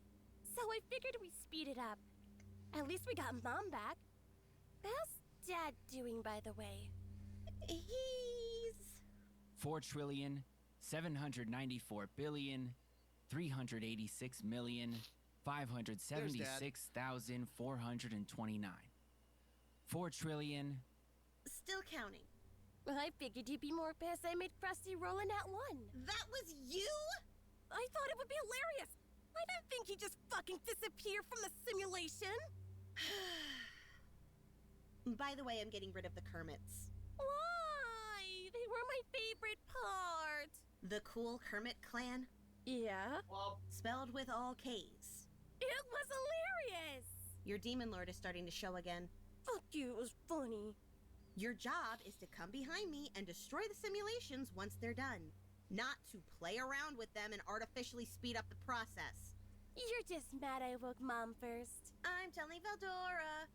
So I figured we speed it up. At least we got Mom back. How's Dad doing, by the way? He's... 4,794,386,576,429. 4 trillion. Still counting. Well, I figured you'd be more pissed I made Krusty roll in at one. That was you? I thought it would be hilarious. I didn't think he'd just fucking disappear from the simulation. By the way, I'm getting rid of the Kermits. Why? They were my favorite part. The cool Kermit clan? Yeah? Spelled with all K's. It was hilarious. Your demon lord is starting to show again. Fuck you, it was funny. Your job is to come behind me and destroy the simulations once they're done. Not to play around with them and artificially speed up the process. You're just mad I woke Mom first. I'm telling Veldora.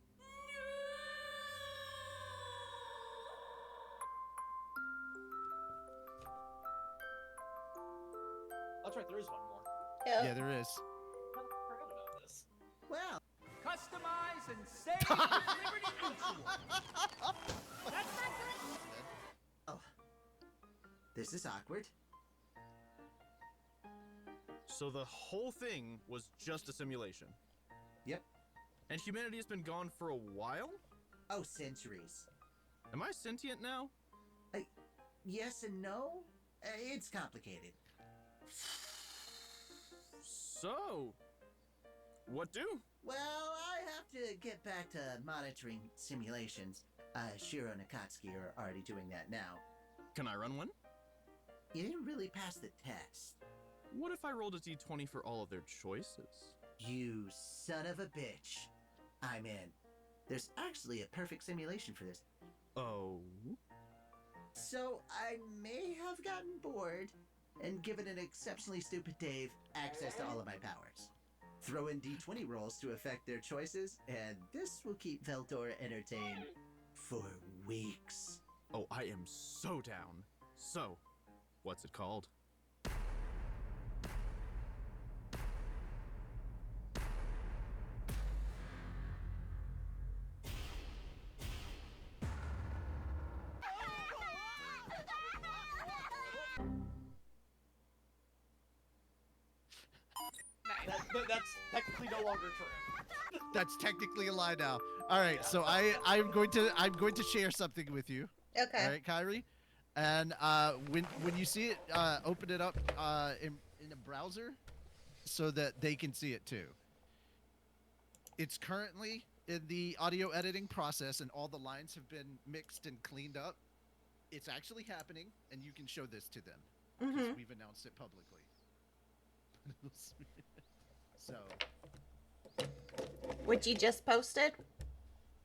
That's right, there is one more. Yeah, there is. I forgot about this. Well. Customize and save with Liberty Mutual. That's not good. Oh. This is awkward. So the whole thing was just a simulation? Yep. And humanity has been gone for a while? Oh, centuries. Am I sentient now? Yes and no. It's complicated. So, what do? Well, I have to get back to monitoring simulations. Shiro and Akatsuki are already doing that now. Can I run one? You didn't really pass the test. What if I rolled a d20 for all of their choices? You son of a bitch. I'm in. There's actually a perfect simulation for this. Oh? So I may have gotten bored and given an exceptionally stupid Dave access to all of my powers. Throw in d20 rolls to affect their choices, and this will keep Veldor entertained for weeks. Oh, I am so down. So, what's it called? That's technically no longer true. That's technically a lie now. All right, so I'm going to share something with you. Okay. All right, Kyrie, and when you see it, open it up in a browser, so that they can see it too. It's currently in the audio editing process, and all the lines have been mixed and cleaned up. It's actually happening, and you can show this to them because we've announced it publicly. So, What you just posted?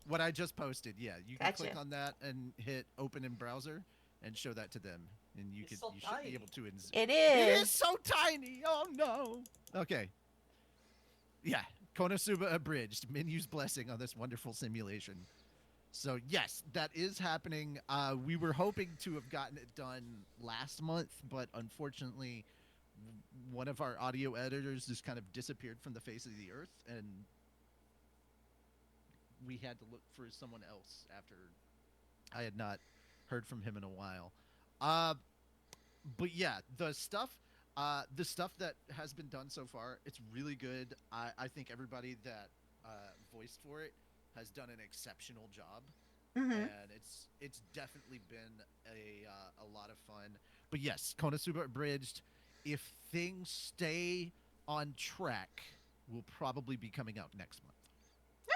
what I just posted, yeah, you can Gotcha. click on that and hit open in browser and show that to them, and you It's so should be tiny. able to. It It is. is so tiny. Oh no. Okay. Yeah, Konosuba Abridged, Minu's blessing on this wonderful simulation. So yes, that is happening. We were hoping to have gotten it done last month, but unfortunately, one of our audio editors just kind of disappeared from the face of the earth, and we had to look for someone else after I had not heard from him in a while. But yeah, the stuff that has been done so far, it's really good. I think everybody that voiced for it has done an exceptional job, and it's definitely been a lot of fun. But yes, Konosuba Abridged, if things stay on track, will probably be coming out next month.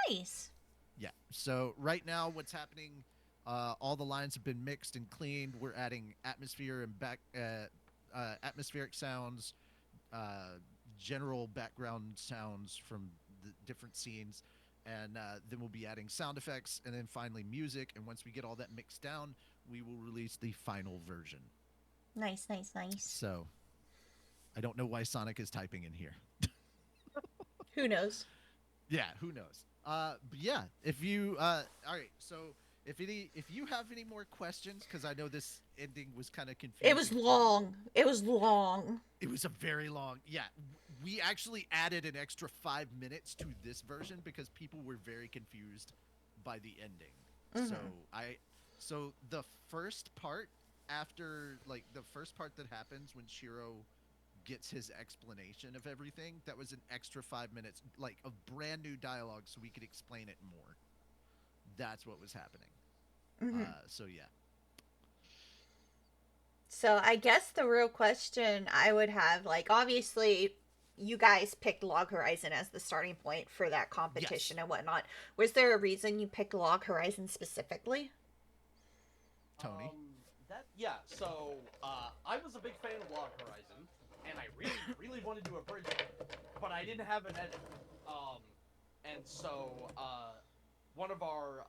Nice. Yeah. So right now, what's happening? All the lines have been mixed and cleaned. We're adding atmosphere and atmospheric sounds, general background sounds from the different scenes, and then we'll be adding sound effects, and then finally music. And once we get all that mixed down, we will release the final version. Nice, nice, nice. So, I don't know why Sonic is typing in here. Who knows? Yeah, who knows? But yeah, if you all right, so if you have any more questions, because I know this ending was kind of confusing. It was long. It was long. It was a very long. Yeah, we actually added an extra 5 minutes to this version because people were very confused by the ending. So the first part the first part that happens when Shiro gets his explanation of everything, that was an extra 5 minutes, like of brand new dialogue, so we could explain it more. That's what was happening. So yeah. So I guess the real question I would have, like, obviously you guys picked Log Horizon as the starting point for that competition and whatnot. Was there a reason you picked Log Horizon specifically? Tony? So I was a big fan of Log Horizon, and I really wanted to abridge it, but I didn't have an edit. And so one of our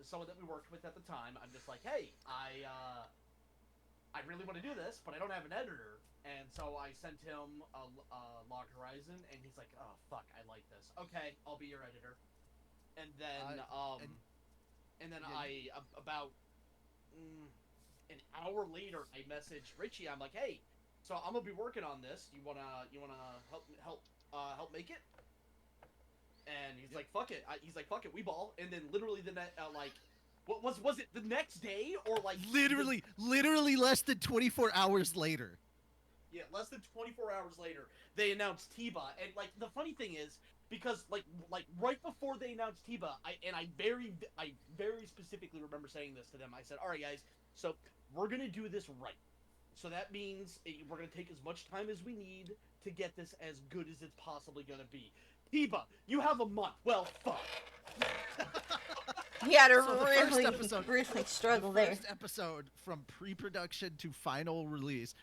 someone that we worked with at the time, I'm just like, hey, I really want to do this, but I don't have an editor. And so I sent him Log Horizon, and he's like, oh fuck, I like this. Okay, I'll be your editor. And then about an hour later, I messaged Richie. I'm like, hey, so I'm gonna be working on this. You wanna help make it? And he's like, fuck it. He's like, fuck it, we ball. And then literally what was it the next day or like literally less than 24 hours later? Yeah, less than 24 hours later, they announced Tiba. And like the funny thing is, because like right before they announced Tiba, I very specifically remember saying this to them. I said, all right guys, so we're gonna do this right. So that means we're gonna take as much time as we need to get this as good as it's possibly gonna be. Tiba, you have a month. Well, fuck. He had to So the really, first episode, really struggle the there. first episode from pre-production to final release,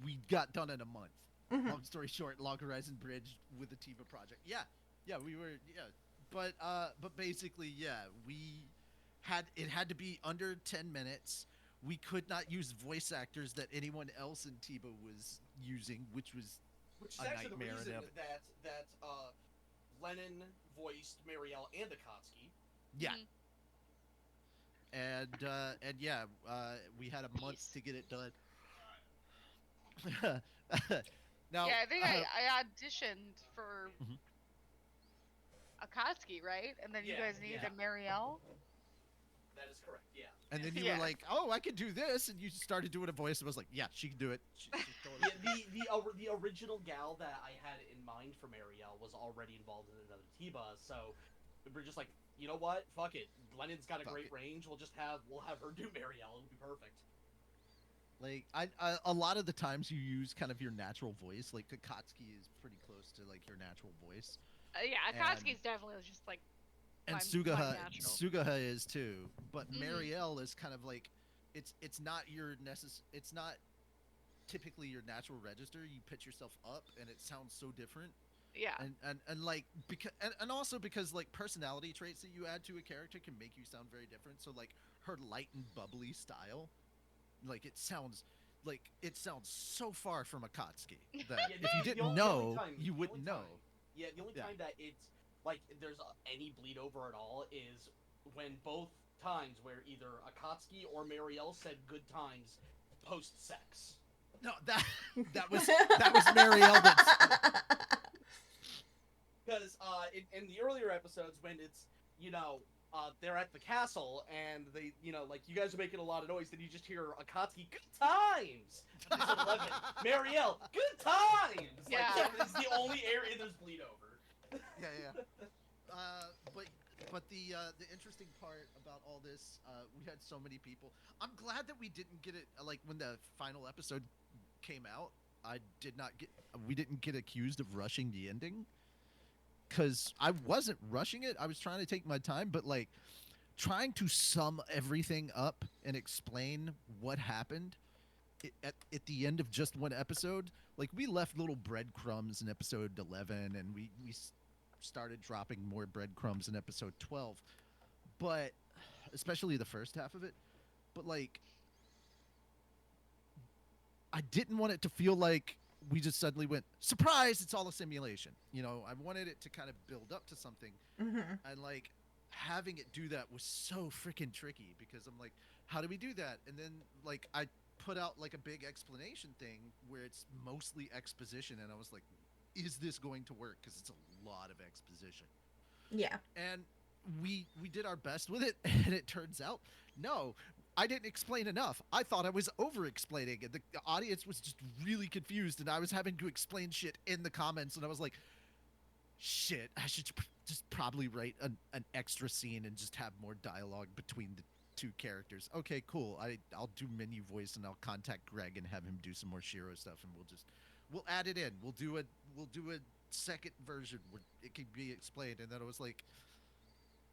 we got done in a month. Long story short, Log Horizon Abridged with the Tiva project. Yeah, we were but basically, it had to be under 10 minutes. We could not use voice actors that anyone else in Tiva was using, which was Which is a actually the nightmare reason and that Lennon voiced Marielle and Akatsuki. yeah. And we had a month to get it done. Now, yeah, I think I auditioned for Akatsuki, right? And then you guys needed a Marielle. That is correct. Yeah. And then you were like, "Oh, I can do this," and you started doing a voice, and was like, "Yeah, she can do it." The original gal that I had in mind for Marielle was already involved in another Tiba, so we're just like, you know what? Fuck it. Lennon's got a great range. We'll have her do Marielle. It'll be perfect. Like a lot of the times you use kind of your natural voice. Like Akatsuki is pretty close to like your natural voice. Yeah, Akatsuki's definitely just like. And Sugaha is too, but Marielle is kind of like, it's not it's not typically your natural register. You pitch yourself up, and it sounds so different. Yeah. And like because and also because like personality traits that you add to a character can make you sound very different. So like her light and bubbly style, like it sounds so far from Akatsuki that if you didn't know, you wouldn't know. Yeah, the only time that it's like there's any bleed over at all is when both times where either Akatsuki or Marielle said good times post sex. No, that was Marielle. Because in the earlier episodes when it's they're at the castle and they like you guys are making a lot of noise, then you just hear Akatsuki good times. Episode 11, Marielle good times. Yeah, like, it's the only area there's bleed over. Yeah. But the interesting part about all this, we had so many people. I'm glad that we didn't get it like when the final episode came out. We didn't get accused of rushing the ending, because I wasn't rushing it. I was trying to take my time, but like trying to sum everything up and explain what happened at the end of just one episode. Like we left little breadcrumbs in episode 11, and we started dropping more breadcrumbs in episode 12, but especially the first half of it. But like I didn't want it to feel like we just suddenly went, surprise, it's all a simulation. I wanted it to kind of build up to something. And like having it do that was so freaking tricky, because I'm like, how do we do that? And then like I put out like a big explanation thing where it's mostly exposition, and I was like, is this going to work? Because it's a lot of exposition. Yeah. And we did our best with it, and it turns out, no, I didn't explain enough. I thought I was over-explaining, and the audience was just really confused, and I was having to explain shit in the comments, and I was like, shit, I should just probably write an extra scene and just have more dialogue between the two characters. Okay, cool. I'll do menu voice, and I'll contact Greg and have him do some more Shiro stuff, and we'll add it in. We'll do a second version where it can be explained. And then I was like,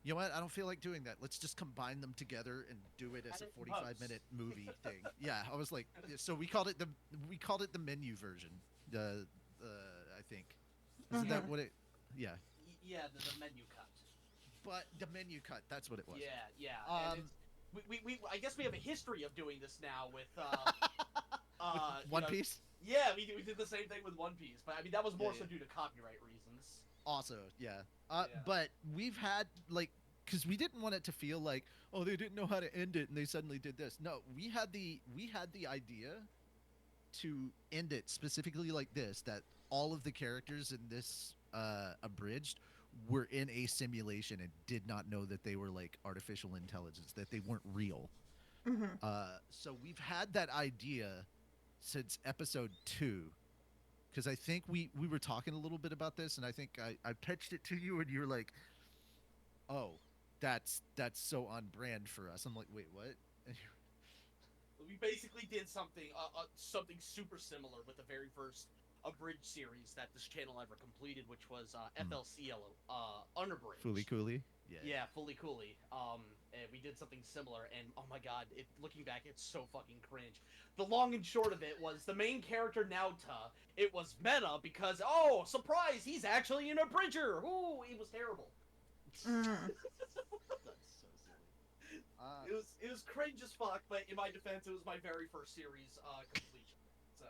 you know what? I don't feel like doing that. Let's just combine them together and do it as a 45-minute movie thing. Yeah, I was like, so we called it the menu version. I think. Isn't that what it? Yeah. Yeah, the menu cut. But the menu cut, that's what it was. Yeah. We I guess we have a history of doing this now with One Piece. Yeah, we did the same thing with One Piece, but I mean that was more so due to copyright reasons. Also, yeah. But we've had like, because we didn't want it to feel like, oh, they didn't know how to end it and they suddenly did this. No, we had the idea to end it specifically like this, that all of the characters in this abridged were in a simulation and did not know that they were like artificial intelligence, that they weren't real. So we've had that idea since episode 2, because I think we were talking a little bit about this, and I think I pitched it to you, and you were like, oh, that's so on brand for us. I'm like, wait, what? We basically did something super similar with the very first abridged series that this channel ever completed, which was FLCL Unabridged. Fooly Cooly. Yeah, fully coolly. And we did something similar, and oh my god, looking back, it's so fucking cringe. The long and short of it was the main character Naota. It was meta because surprise, he's actually an abridger. Ooh, it was terrible. That's so silly. It was cringe as fuck, but in my defense, it was my very first series completion. So.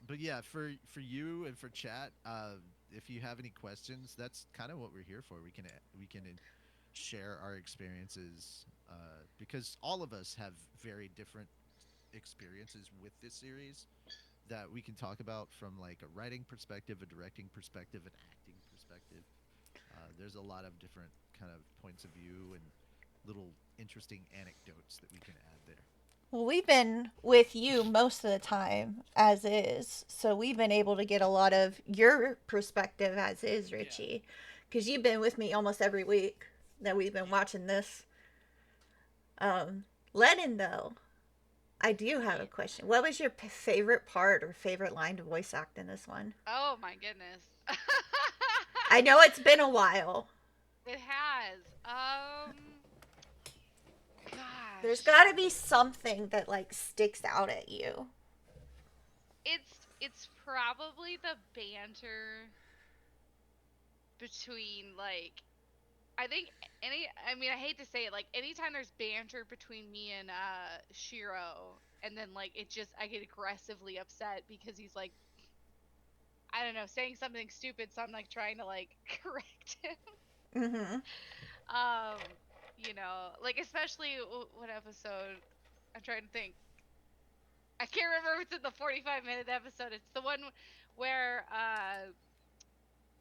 But yeah, for you and for chat, if you have any questions, that's kind of what we're here for. We can share our experiences because all of us have very different experiences with this series that we can talk about from like a writing perspective, a directing perspective, an acting perspective. There's a lot of different kind of points of view and little interesting anecdotes that we can add there. Well, we've been with you most of the time as is, so we've been able to get a lot of your perspective as is, Richie, because you've been with me almost every week that we've been watching this. Lennon, though, I do have a question. What was your favorite part or favorite line to voice act in this one? Oh my goodness. I know it's been a while. It has. Gosh. There's got to be something that like sticks out at you. It's probably the banter between like I think I hate to say it, like anytime there's banter between me and Shiro, and then like I get aggressively upset because he's like, I don't know, saying something stupid, so I'm like trying to like correct him. Mm-hmm. Like especially what episode? I'm trying to think. I can't remember if it's in the 45-minute episode. It's the one where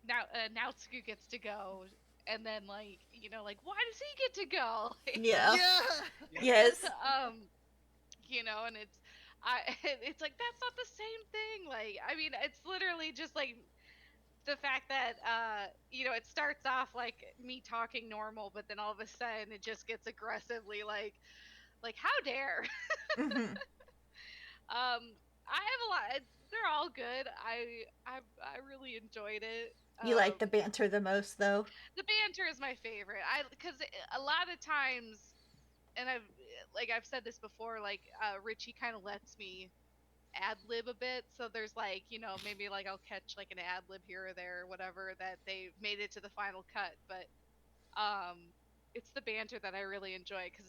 Naotsuku gets to go, and then like why does he get to go? Yeah. Yes. And it's like that's not the same thing. Like I mean, it's literally just like the fact that it starts off like me talking normal, but then all of a sudden it just gets aggressively like how dare. Mm-hmm. I have a lot. They're all good. I really enjoyed it. You like the banter the most, though? The banter is my favorite. Because a lot of times, and I've said this before, like Richie kind of lets me ad lib a bit. So there's like maybe like I'll catch like an ad lib here or there or whatever that they made it to the final cut. But it's the banter that I really enjoy because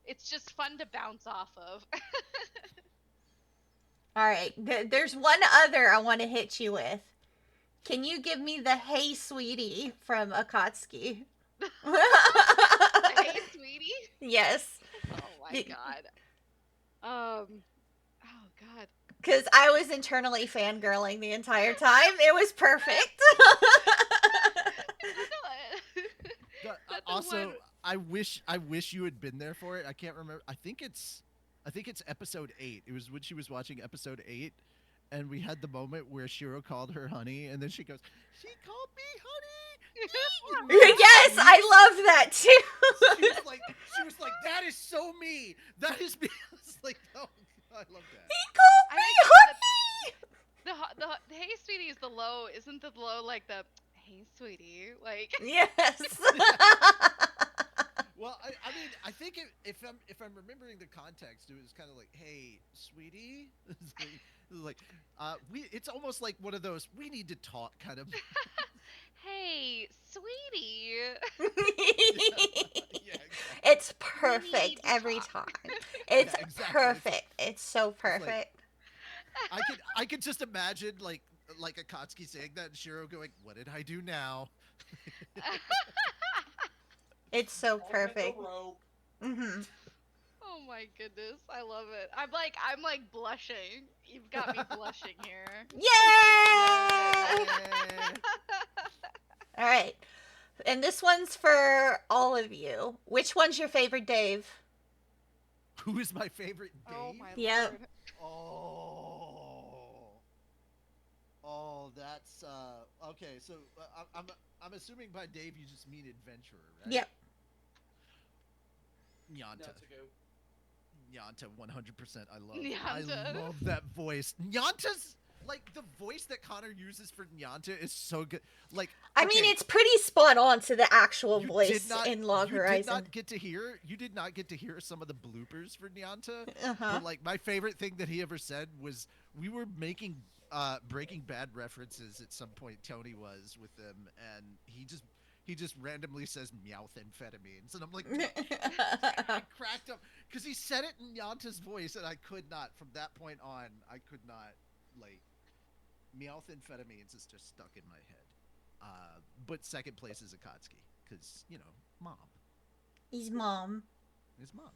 it's just fun to bounce off of. All right. There's one other I want to hit you with. Can you give me the "Hey, sweetie" from Akatsuki? Hey, sweetie? Yes. Oh my god. Oh god. Because I was internally fangirling the entire time. It was perfect. Also, I wish you had been there for it. I can't remember. I think it's episode 8. It was when she was watching episode 8, and we had the moment where Shiro called her honey, and then she goes, "She called me honey." Yes, I love that too. She was like, "That is so me. That is me." I was like, "Oh, I love that." He called me honey. The "Hey, sweetie" is the low. Isn't the low like the "Hey, sweetie"? Like yes. Well, I mean, I think if I'm remembering the context, it was kind of like, "Hey, sweetie," it's almost like one of those "we need to talk" kind of. Hey, sweetie. Yeah, exactly. It's perfect every time. It's perfect. It's so perfect. I could just imagine like Akatsuki saying that and Shiro going, "What did I do now?" It's so perfect. Mm-hmm. Oh my goodness, I love it. I'm like blushing. You've got me blushing here. Yay! All right. And this one's for all of you. Which one's your favorite Dave? Who is my favorite Dave? Oh my Lord. Oh, that's okay. So I'm assuming by Dave you just mean adventurer, right? Yep. Nyanta, 100%. I love Nyanta. that voice. Nyanta's Like the voice that Connor uses for Nyanta is so good. Like I mean, it's pretty spot on to the actual voice in Log Horizon. You did not get to hear some of the bloopers for Nyanta. Uh-huh. But like my favorite thing that he ever said was we were making Breaking Bad references at some point. Tony was with them, and he just randomly says meowthamphetamines, and I'm like, I cracked up because he said it in Nyanta's voice, and I could not. From that point on, I could not like. Meowthamphetamines is just stuck in my head. But second place is Akatsuki because mom. He's mom. His mom.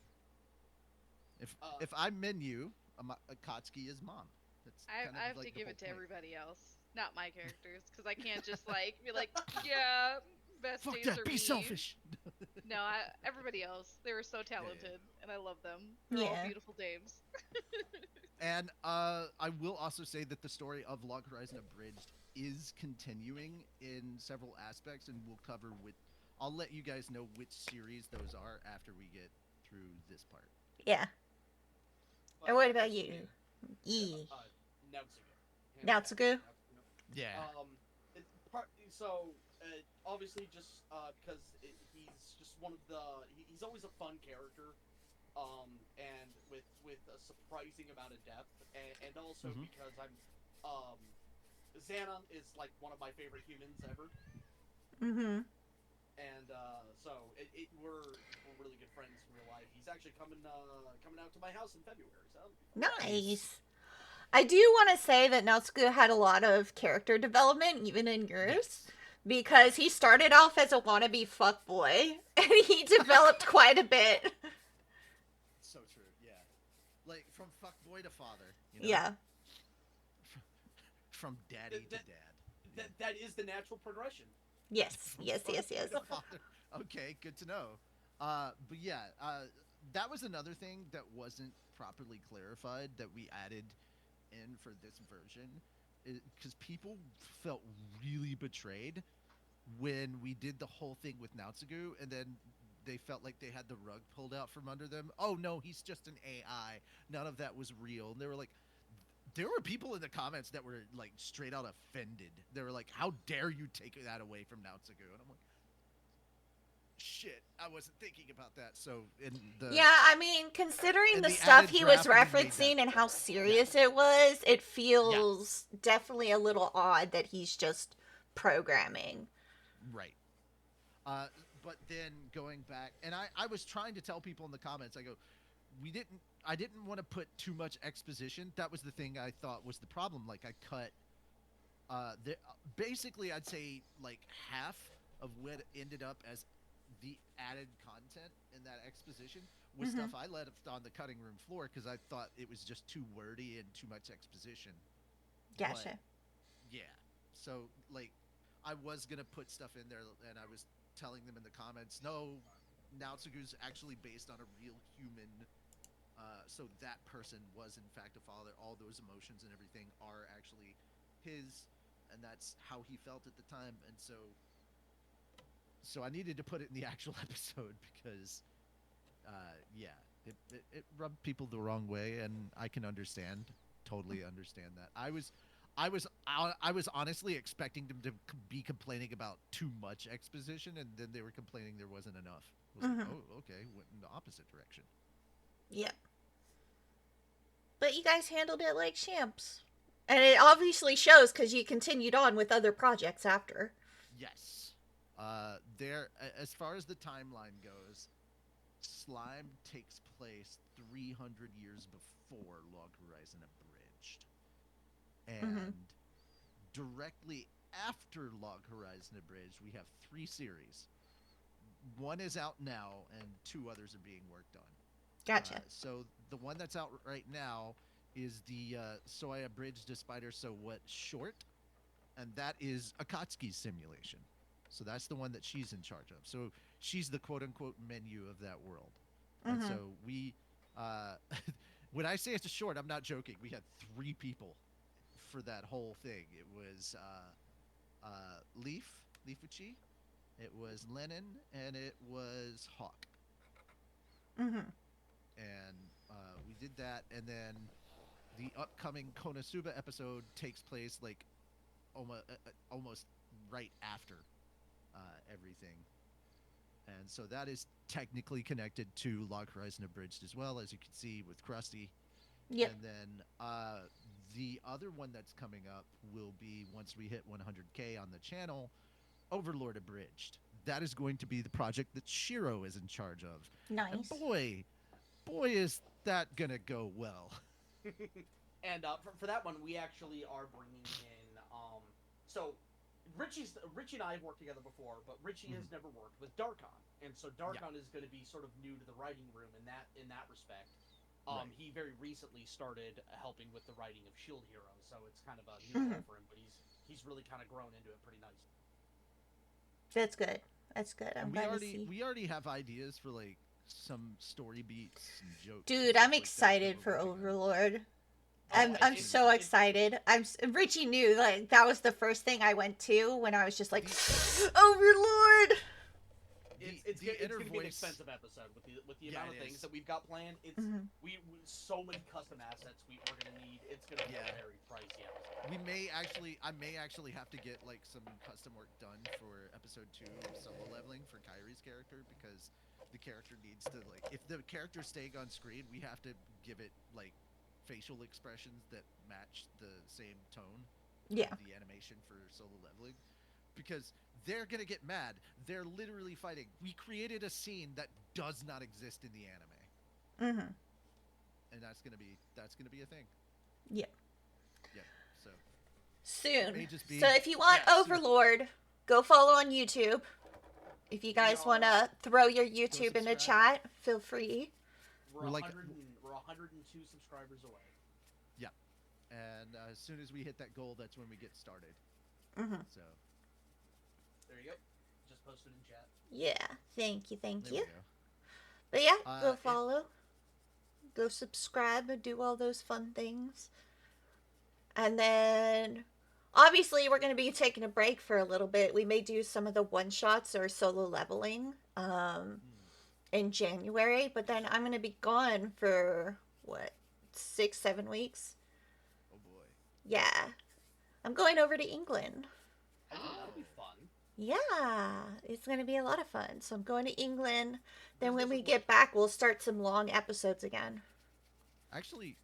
If I'm Menu, Akatsuki is mom. That's I have to give it to everybody else, not my characters, because I can't just like be like, yeah, best Fuck days that, are be me. selfish. No, everybody else. They were so talented, and I love them. They're all beautiful dames. And I will also say that the story of Log Horizon Abridged is continuing in several aspects, and we'll cover I'll let you guys know which series those are after we get through this part. Yeah. And what about you? Naotsugu? Yeah. Obviously, just because he's just one of he's always a fun character. And with a surprising amount of depth, and also because Xana is like one of my favorite humans ever. Mm-hmm. And so we're really good friends in real life. He's actually coming out to my house in February. So nice. I do want to say that Naotsugu had a lot of character development, even in yours. Because he started off as a wannabe fuckboy, and he developed quite a bit. So true, yeah. Like, from fuckboy to father, Yeah. From daddy to dad. That is the natural progression. Yes. Okay, good to know. But yeah, that was another thing that wasn't properly clarified that we added in for this version, because people felt really betrayed when we did the whole thing with Naotsugu, and then they felt like they had the rug pulled out from under them. Oh no, he's just an AI. None of that was real. And they were like, there were people in the comments that were like straight out offended. They were like, how dare you take that away from Naotsugu? And I'm like, shit, I wasn't thinking about that. So I mean, considering the stuff he was referencing and how serious it was, it feels definitely a little odd that he's just programming. Right. But then going back, and I was trying to tell people in the comments, I go, I didn't want to put too much exposition. That was the thing I thought was the problem. Like, I cut, basically, I'd say like half of what ended up as the added content in that exposition was stuff I left on the cutting room floor because I thought it was just too wordy and too much exposition. Gotcha. But, yeah. So, like, I was going to put stuff in there, and I was telling them in the comments, no, Naotsugu's actually based on a real human, so that person was, in fact, a father. All those emotions and everything are actually his, and that's how he felt at the time. And so I needed to put it in the actual episode because, it rubbed people the wrong way, and I can totally understand that. I was honestly expecting them to be complaining about too much exposition, and then they were complaining there wasn't enough. I was like, oh, okay, went in the opposite direction. Yep. But you guys handled it like champs. And it obviously shows because you continued on with other projects after. Yes. As far as the timeline goes, Slime takes place 300 years before Log Horizon Abridged. And directly after Log Horizon Abridged, we have 3 series. One is out now, and 2 others are being worked on. Gotcha. So the one that's out right now is the So I Abridged a Spider So What short, and that is Akatsuki's simulation. So that's the one that she's in charge of. So she's the quote-unquote menu of that world. And so we, when I say it's a short, I'm not joking. We had 3 people for that whole thing. It was Leafuchi, it was Lennon, and it was Hawk. And we did that, and then the upcoming Konosuba episode takes place like almost right after everything. And so that is technically connected to Log Horizon Abridged as well, as you can see with Krusty. Yep. And then the other one that's coming up will be once we hit 100K on the channel, Overlord Abridged. That is going to be the project that Shiro is in charge of. Nice. And boy, is that gonna go well. And for that one, we actually are bringing in. So Richie and I have worked together before, but Richie has never worked with Darkon, and so Darkon is going to be sort of new to the writing room in that respect. Right. He very recently started helping with the writing of Shield Hero, so it's kind of a new role for him, but he's really kind of grown into it pretty nicely. That's good. That's good. I'm glad to see. We already have ideas for like some story beats and jokes. Dude, I'm excited for Overlord. I'm so excited. Richie knew like that was the first thing I went to when I was just like, Overlord. It's gonna be an expensive episode with the amount of things that we've got planned. It's we so many custom assets we're gonna need. It's gonna be a very pricey episode. I may actually have to get like some custom work done for episode 2 of solo leveling for Kyrie's character, because the character needs to like, if the character's staying on screen, we have to give it like facial expressions that match the same tone of the animation for solo leveling, because they're gonna get mad. They're literally fighting. We created a scene that does not exist in the anime, and that's gonna be a thing. Yeah. So soon. So if you want Overlord, go follow on YouTube. If you guys want to throw your YouTube in the chat, feel free. We're 102 subscribers away. Yeah, and as soon as we hit that goal, that's when we get started. So there you go. Just posted in chat. Yeah, thank you. But yeah, go follow, go subscribe, and do all those fun things. And then, obviously, we're going to be taking a break for a little bit. We may do some of the one-shots or solo leveling in January. But then I'm going to be gone for, 6-7 weeks? Oh, boy. Yeah. I'm going over to England. Oh, that'll be fun. Yeah, it's going to be a lot of fun. So I'm going to England. Then when we get back, we'll start some long episodes again. Actually,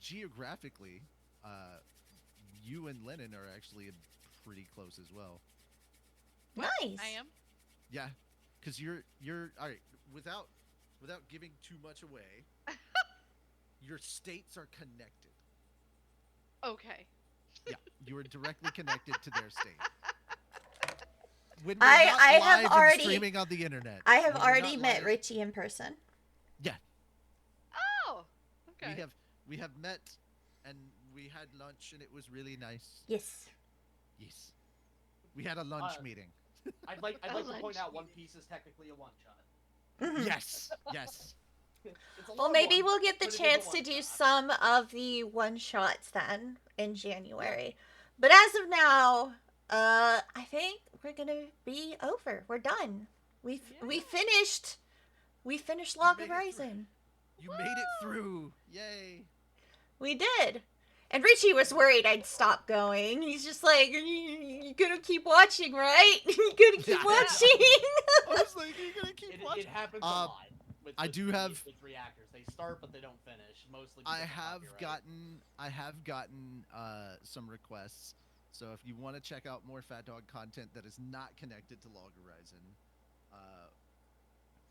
geographically, you and Lennon are actually pretty close as well. Nice. I am. Yeah, because you're all right. Without giving too much away, your states are connected. Okay. Yeah, you are directly connected to their state. When I have already streaming on the internet. I have already met Richie in person. Yeah. Oh. Okay. We have met, and we had lunch, and it was really nice. Yes. Yes. We had a lunch meeting. I'd like to point out One Piece is technically a one-shot. Yes. Yes. Well, maybe we'll get the chance to do some of the one-shots then in January. But as of now, I think we're gonna be over. We're done. We finished Log Horizon. You made it through. Yay. We did. And Richie was worried I'd stop going. He's just like, you're gonna keep watching, right? You're gonna keep watching. I was like, you're gonna keep watching. It happens a lot. With reactors. They start, but they don't finish. Mostly. I have gotten some requests. So if you want to check out more Fat Dog content that is not connected to Log Horizon,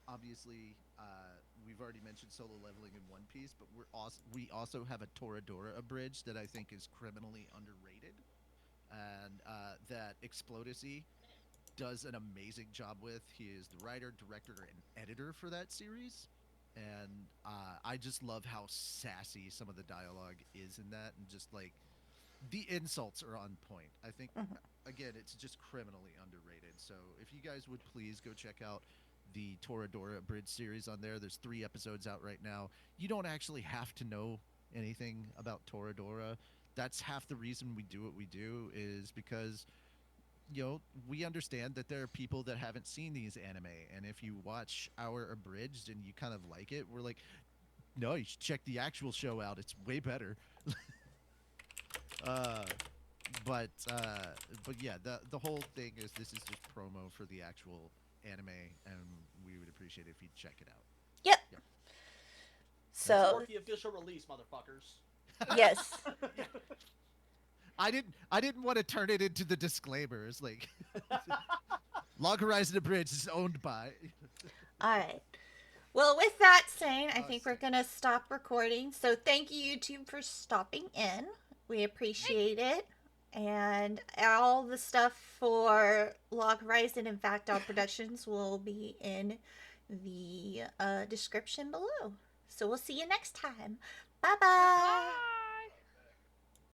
obviously we've already mentioned solo leveling in One Piece, but we also have a Toradora Abridged that I think is criminally underrated, and that Explodesy does an amazing job with. He is the writer, director, and editor for that series, and I just love how sassy some of the dialogue is in that, and just like the insults are on point. I think again, it's just criminally underrated. So if you guys would please go check out the Toradora Abridged series on there. There's 3 episodes out right now. You don't actually have to know anything about Toradora. That's half the reason we do what we do, is because we understand that there are people that haven't seen these anime, and if you watch our Abridged and you kind of like it, we're like, No, you should check the actual show out. It's way better. uh, but yeah, the whole thing is this is just promo for the actual anime, and we would appreciate it if you'd check it out. Yep. So support the official release, motherfuckers. Yes. I didn't want to turn it into the disclaimers like Log Horizon Abridged is owned by. All right. Well, with that saying, I think we're going to stop recording. So thank you, YouTube, for stopping in. We appreciate it. And all the stuff for Log Horizon and Factdog Productions will be in the description below. So we'll see you next time. Bye-bye.